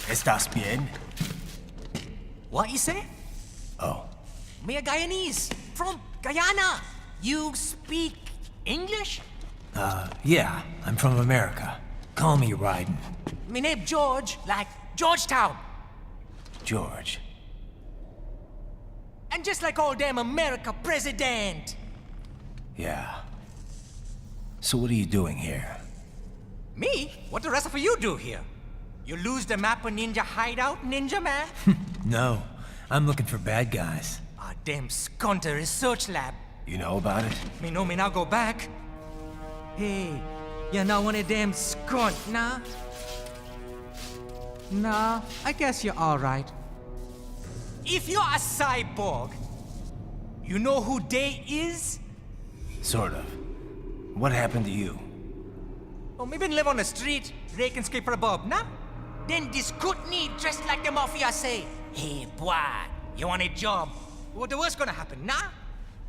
¿Estás bien? What you say? Oh. Me a Guyanese from Guyana. You speak English? Yeah, I'm from America. Call me Raiden. Me name George, like Georgetown. George. And just like all damn America president. Yeah. So what are you doing here? Me? What the rest of you do here? You lose the map of Ninja Hideout, Ninja Man? No, I'm looking for bad guys. Ah, damn Skunter research lab. You know about it? Me know me now go back. Hey, you're not one of them skunt, nah? Nah, I guess you're alright. If you're a cyborg, you know who they is? Sort of. What happened to you? Oh, me been live on the street, rake and scrape for a bob, nah? Then this good need dressed like the mafia say, hey boy, you want a job? What the worst gonna happen, nah?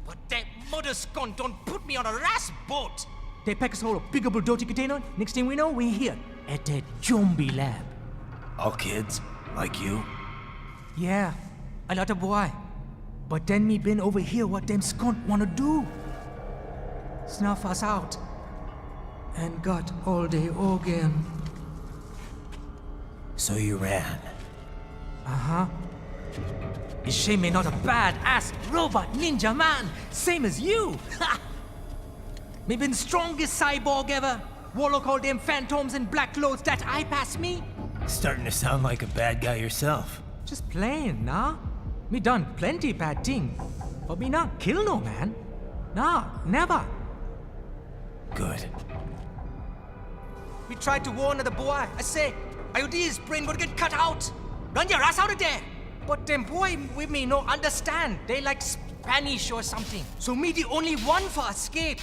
But that mother skunt don't put me on a ras boat. They pack us all a big old dirty container. Next thing we know, we're here at that zombie lab. All kids? Like you? Yeah, a lot of boy. But then me been over here what them skunt wanna do. Snuff us out. and got all the organ. So you ran. Uh-huh. Is me not a bad-ass robot ninja man, same as you? Ha! Me been strongest cyborg ever. Warlock all them phantoms and black clothes that eye pass me. Starting to sound like a bad guy yourself. Just playing, nah? Me done plenty bad thing, but me not kill no man. Nah, never. Good. We tried to warn the boy. I say, IOD's brain gonna get cut out. Run your ass out of there. But them boy with me no understand. They like Spanish or something. So me the only one for escape.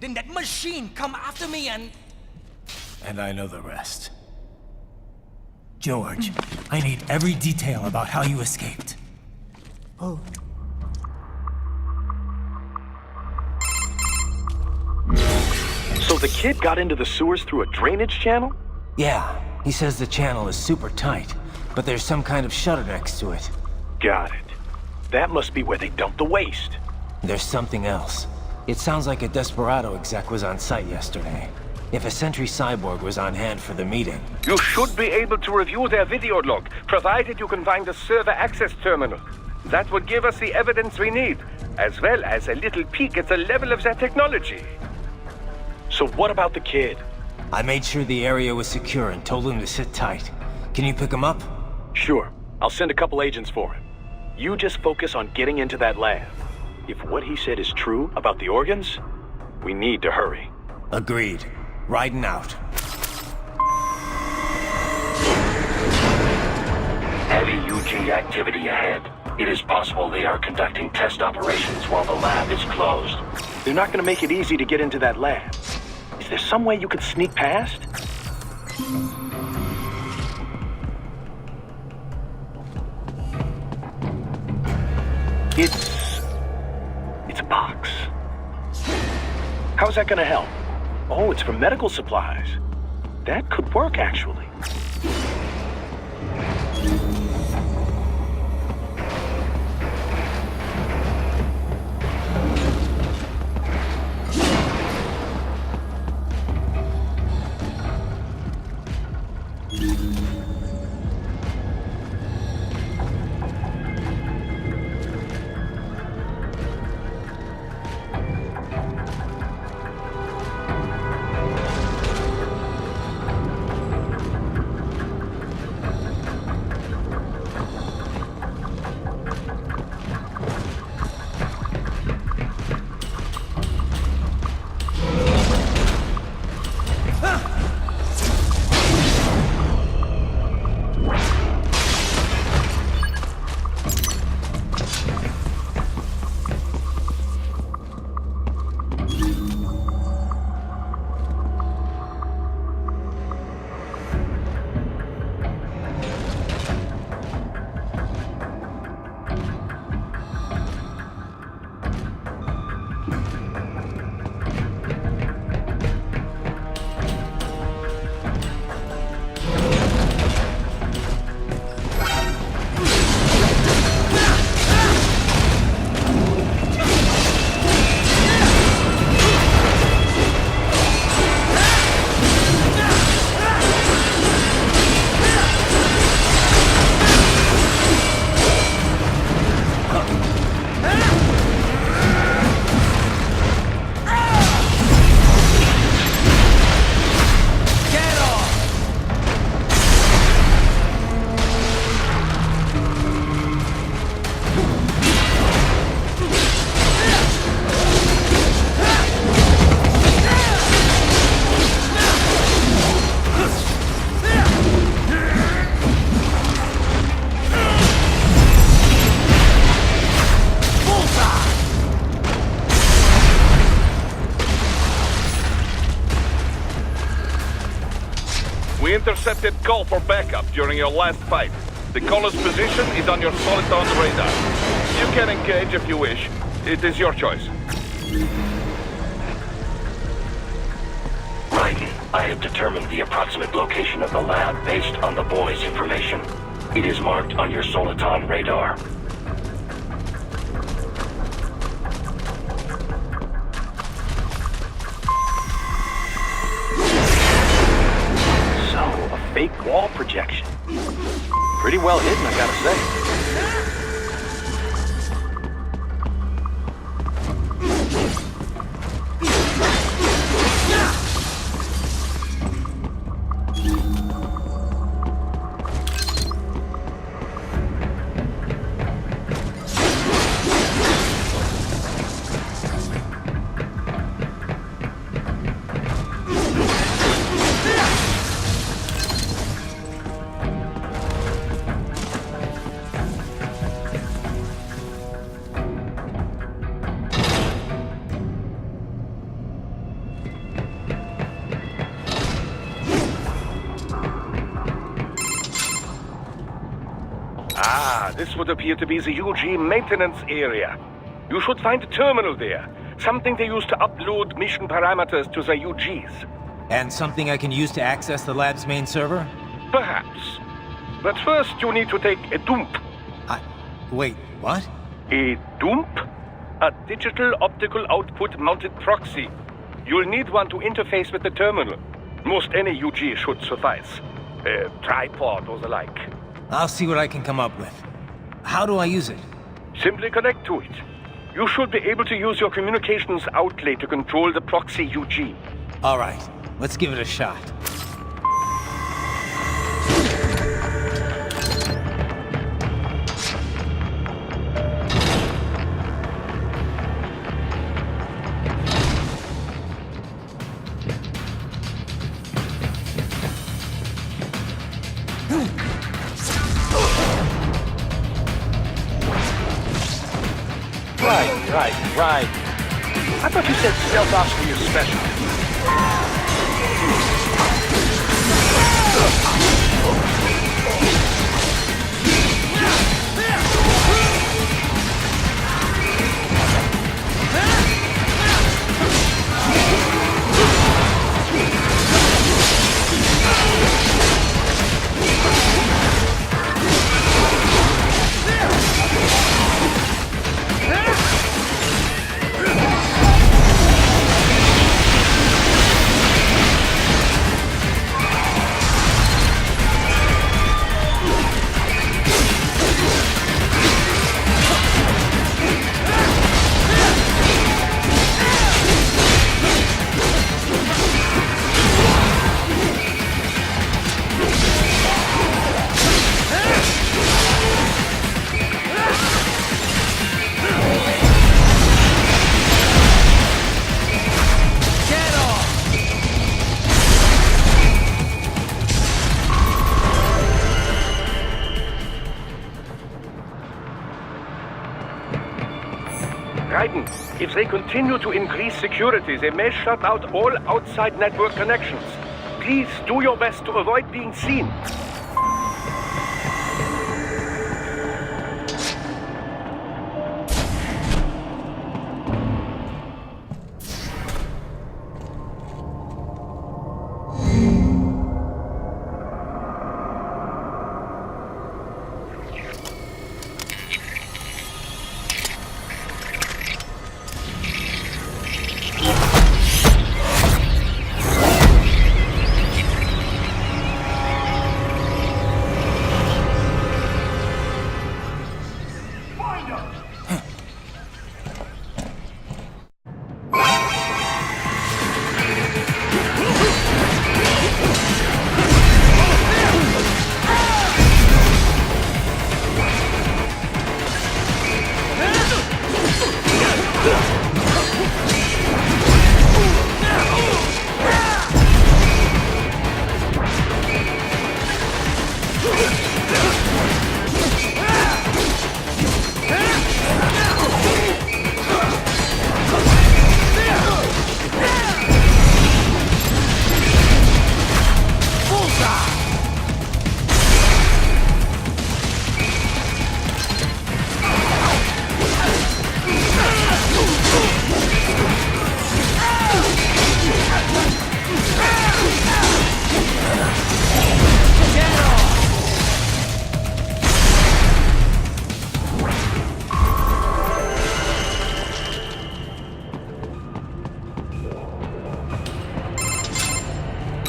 Then that machine come after me and... And I know the rest. George, I need every detail about how you escaped. Oh. So the kid got into the sewers through a drainage channel? Yeah, he says the channel is super tight, but there's some kind of shutter next to it. Got it. That must be where they dumped the waste. There's something else. It sounds like a Desperado exec was on site yesterday. If a Sentry Cyborg was on hand for the meeting. You should be able to review their video log, provided you can find a server access terminal. That would give us the evidence we need, as well as a little peek at the level of their technology. So what about the kid? I made sure the area was secure and told him to sit tight. Can you pick him up? Sure. I'll send a couple agents for him. You just focus on getting into that lab. If what he said is true about the organs, we need to hurry. Agreed. Riding out. Heavy UG activity ahead. It is possible they are conducting test operations while the lab is closed. They're not going to make it easy to get into that lab. Is there some way you could sneak past? It's a box. How's that gonna help? Oh, it's for medical supplies. That could work, actually. We intercepted call for backup during your last fight. The caller's position is on your Soliton radar. You can engage if you wish. It is your choice. Right. I have determined the approximate location of the lab based on the boy's information. It is marked on your Soliton radar. Pretty well hidden, I gotta say. This would appear to be the UG maintenance area. You should find a terminal there. Something they use to upload mission parameters to the UGs. And something I can use to access the lab's main server? Perhaps. But first you need to take a dump. Wait, what? A dump? A digital optical output mounted proxy. You'll need one to interface with the terminal. Most any UG should suffice. A tripod or the like. I'll see what I can come up with. How do I use it? Simply connect to it. You should be able to use your communications outlay to control the proxy UG. All right, let's give it a shot. Right. I thought you said stealth ops were your special. If they continue to increase security, they may shut out all outside network connections. Please do your best to avoid being seen.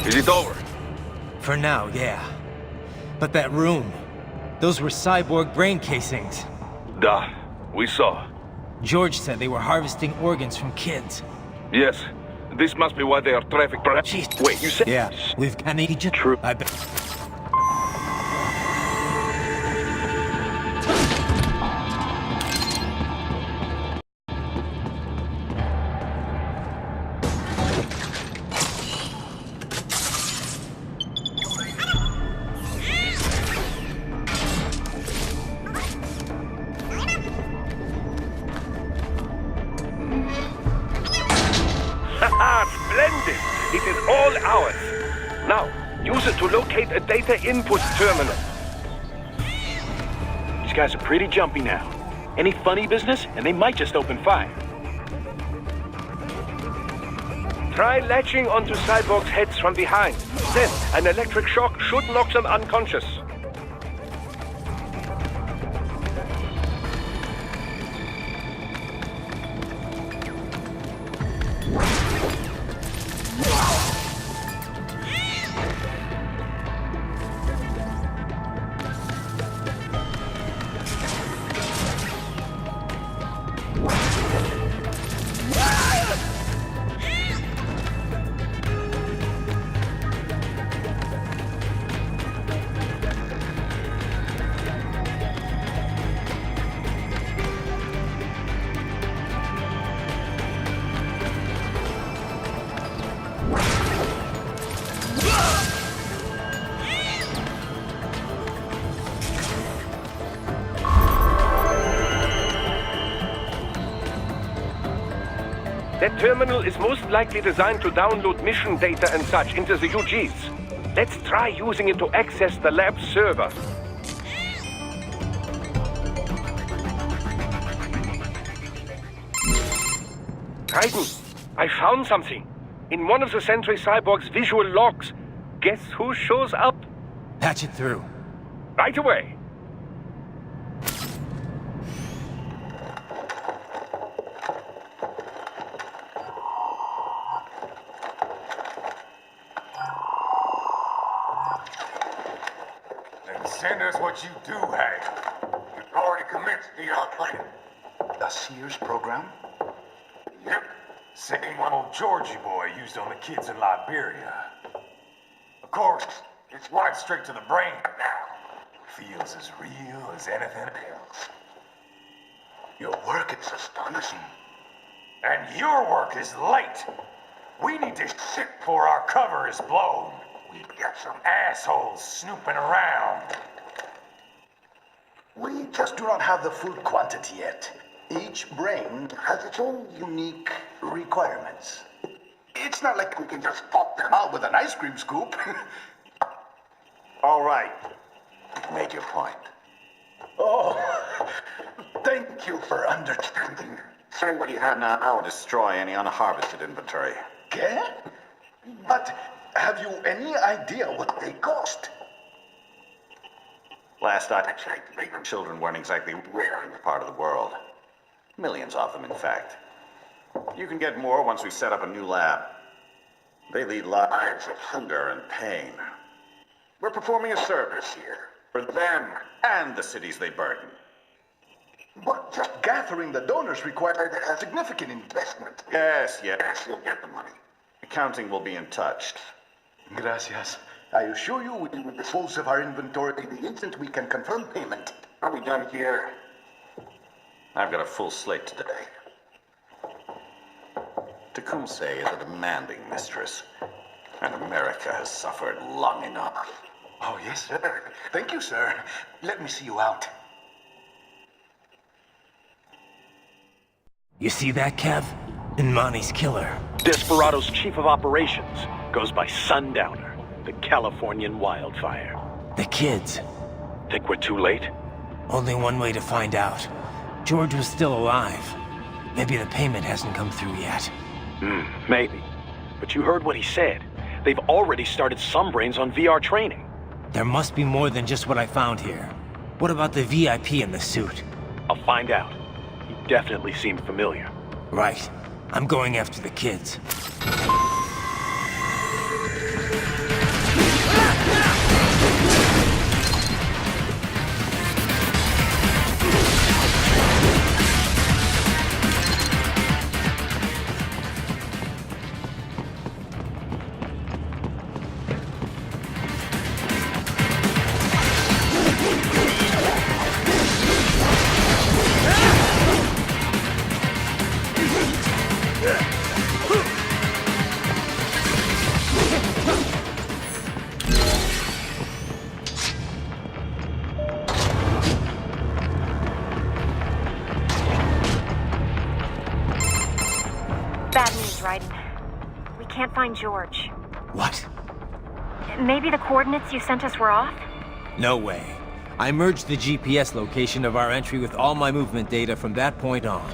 Is it over? For now, yeah. But that room... Those were cyborg brain casings. Duh. We saw. George said they were harvesting organs from kids. Yes. This must be why they are trafficked. Jeez. Wait, you said... Yeah, with Canadian... True. I bet... Splendid! It is all ours. Now, use it to locate a data input terminal. These guys are pretty jumpy now. Any funny business, and they might just open fire. Try latching onto cyborgs' heads from behind. Then, an electric shock should knock them unconscious. That terminal is most likely designed to download mission data and such into the UGs. Let's try using it to access the lab's server. Titan, I found something. In one of the Sentry Cyborg's visual logs. Guess who shows up? Patch it through. Right away. Send us what you do have. You've already commenced the outplaying. The Sears program? Yep. Same one old Georgie boy used on the kids in Liberia. Of course, it's right straight to the brain now. Feels as real as anything else. Your work is astonishing. And your work is late. We need to shit before our cover is blown. We've got some assholes snooping around. We just do not have the full quantity yet. Each brain has its own unique requirements. It's not like we can just pop them out with an ice cream scoop. All right. You've made your point. Oh, thank you for understanding. Send what you have now, or destroy any unharvested inventory. Okay? But have you any idea what they cost? Last I checked, children weren't exactly rare in the part of the world. Millions of them, in fact. You can get more once we set up a new lab. They lead lives of hunger and pain. We're performing a service here for them and the cities they burden. But just gathering the donors required a significant investment. Yes, you'll get the money. Accounting will be in touch. Gracias. I assure you we will dispose of our inventory the instant we can confirm payment. Are we done here? I've got a full slate today. Tecumseh is a demanding mistress, and America has suffered long enough. Oh, yes, sir. Thank you, sir. Let me see you out. You see that, Kev? Imani's killer. Desperado's chief of operations goes by Sundowner, the Californian wildfire. The kids. Think we're too late? Only one way to find out. George was still alive. Maybe the payment hasn't come through yet. Maybe. But you heard what he said. They've already started some brains on VR training. There must be more than just what I found here. What about the VIP in the suit? I'll find out. He definitely seemed familiar. Right. I'm going after the kids. can't find George. What? Maybe the coordinates you sent us were off? No way. I merged the GPS location of our entry with all my movement data from that point on.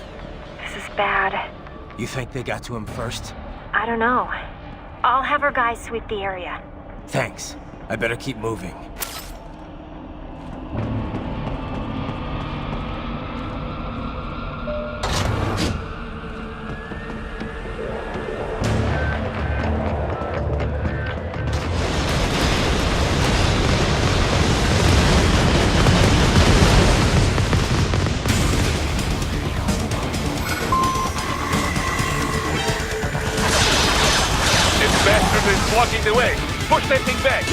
This is bad. You think they got to him first? I don't know. I'll have our guys sweep the area. Thanks. I better keep moving. Blocking the way. Push that thing back.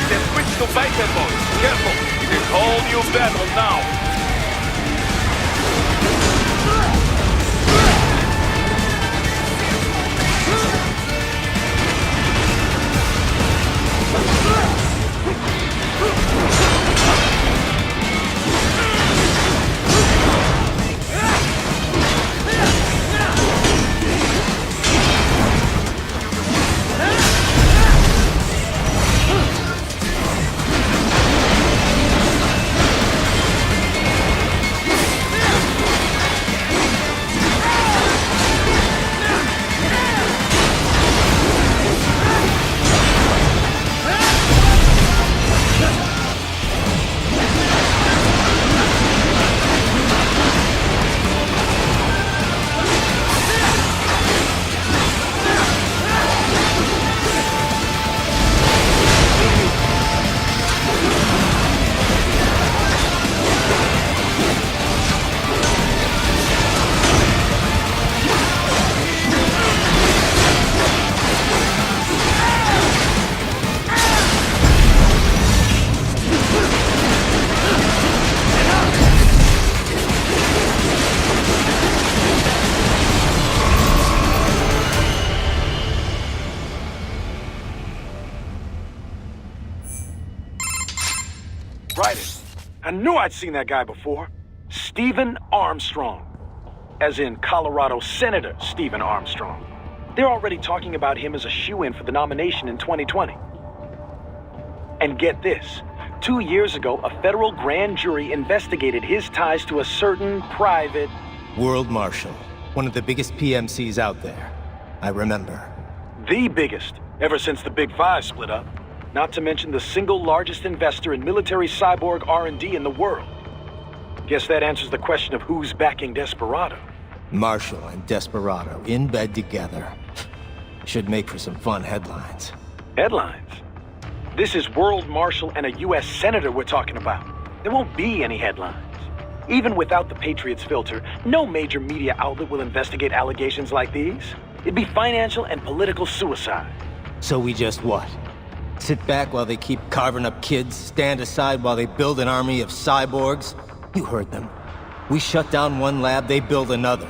Then switch to biped mode. Careful. It is whole new battle now. I knew I'd seen that guy before. Stephen Armstrong. As in Colorado Senator Stephen Armstrong. They're already talking about him as a shoo-in for the nomination in 2020. And get this. 2 years ago, a federal grand jury investigated his ties to a certain private... World Marshal. One of the biggest PMCs out there. I remember. The biggest, ever since the Big Five split up. Not to mention the single largest investor in military cyborg R&D in the world. Guess that answers the question of who's backing Desperado. Marshall and Desperado in bed together. Should make for some fun headlines. Headlines? This is World Marshal and a U.S. Senator we're talking about. There won't be any headlines. Even without the Patriots filter, no major media outlet will investigate allegations like these. It'd be financial and political suicide. So we just what? Sit back while they keep carving up kids, stand aside while they build an army of cyborgs? You heard them. We shut down one lab, they build another.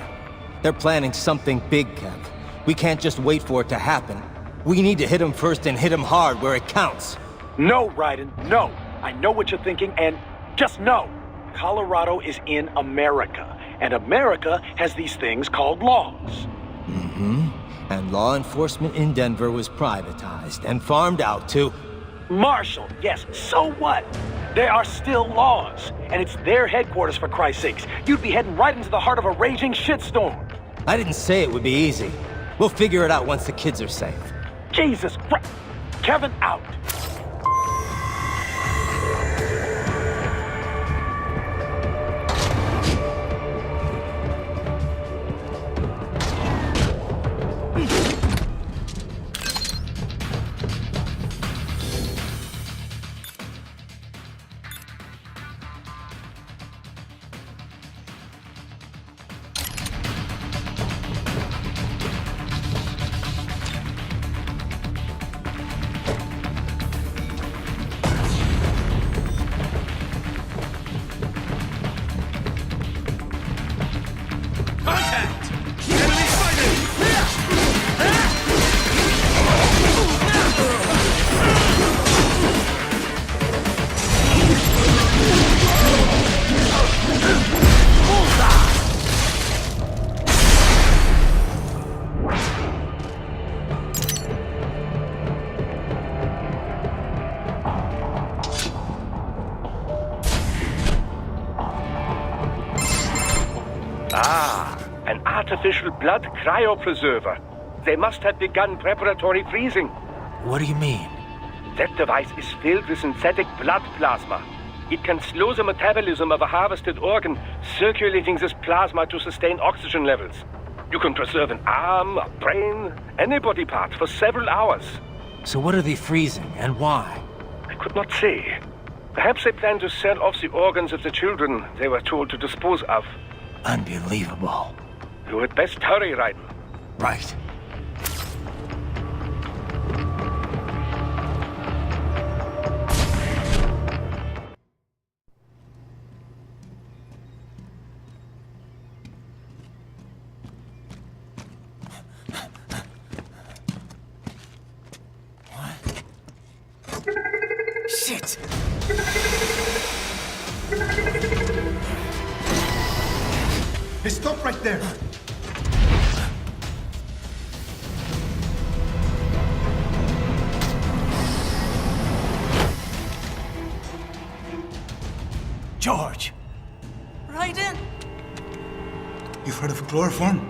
They're planning something big, Kev. We can't just wait for it to happen. We need to hit them first and hit them hard where it counts. No, Raiden, no. I know what you're thinking, and just no. Colorado is in America, and America has these things called laws. Mm-hmm. And law enforcement in Denver was privatized and farmed out to... Marshall, yes, so what? There are still laws, and it's their headquarters, for Christ's sakes. You'd be heading right into the heart of a raging shitstorm. I didn't say it would be easy. We'll figure it out once the kids are safe. Jesus Christ. Kevin out. artificial blood cryopreserver. They must have begun preparatory freezing. What do you mean? That device is filled with synthetic blood plasma. It can slow the metabolism of a harvested organ, circulating this plasma to sustain oxygen levels. You can preserve an arm, a brain, any body part for several hours. So what are they freezing, and why? I could not say. Perhaps they plan to sell off the organs of the children they were told to dispose of. Unbelievable. You had best hurry, Raiden. Right. Shit! Hey, stop right there! George! Raiden! You've heard of chloroform?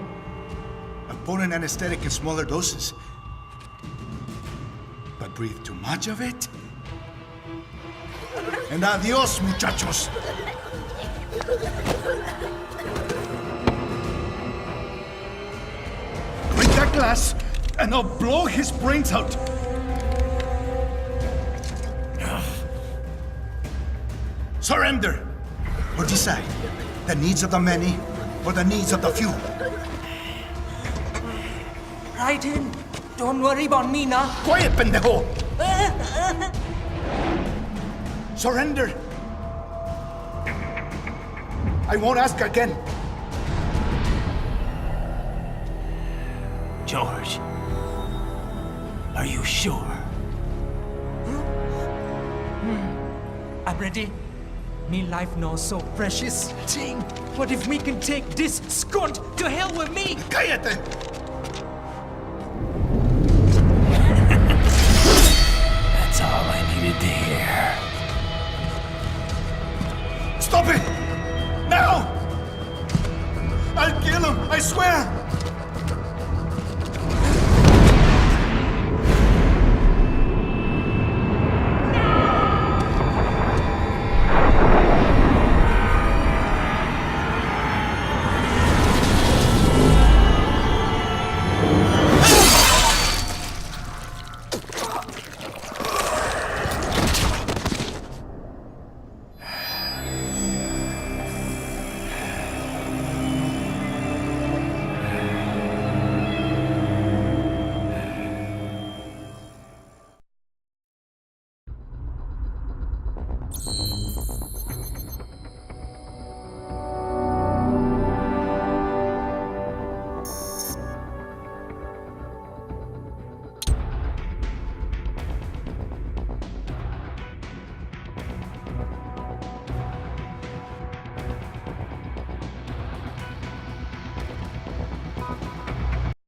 A potent anesthetic in smaller doses. But breathe too much of it? And adios, muchachos! Break that glass, and I'll blow his brains out! Surrender! Or decide, the needs of the many, or the needs of the few. Raiden, don't worry about me now. Quiet, pendejo! Surrender! I won't ask again. George, are you sure? I'm ready. Me life now so precious. Ting, what if we can take this skunt to hell with me? Cállate!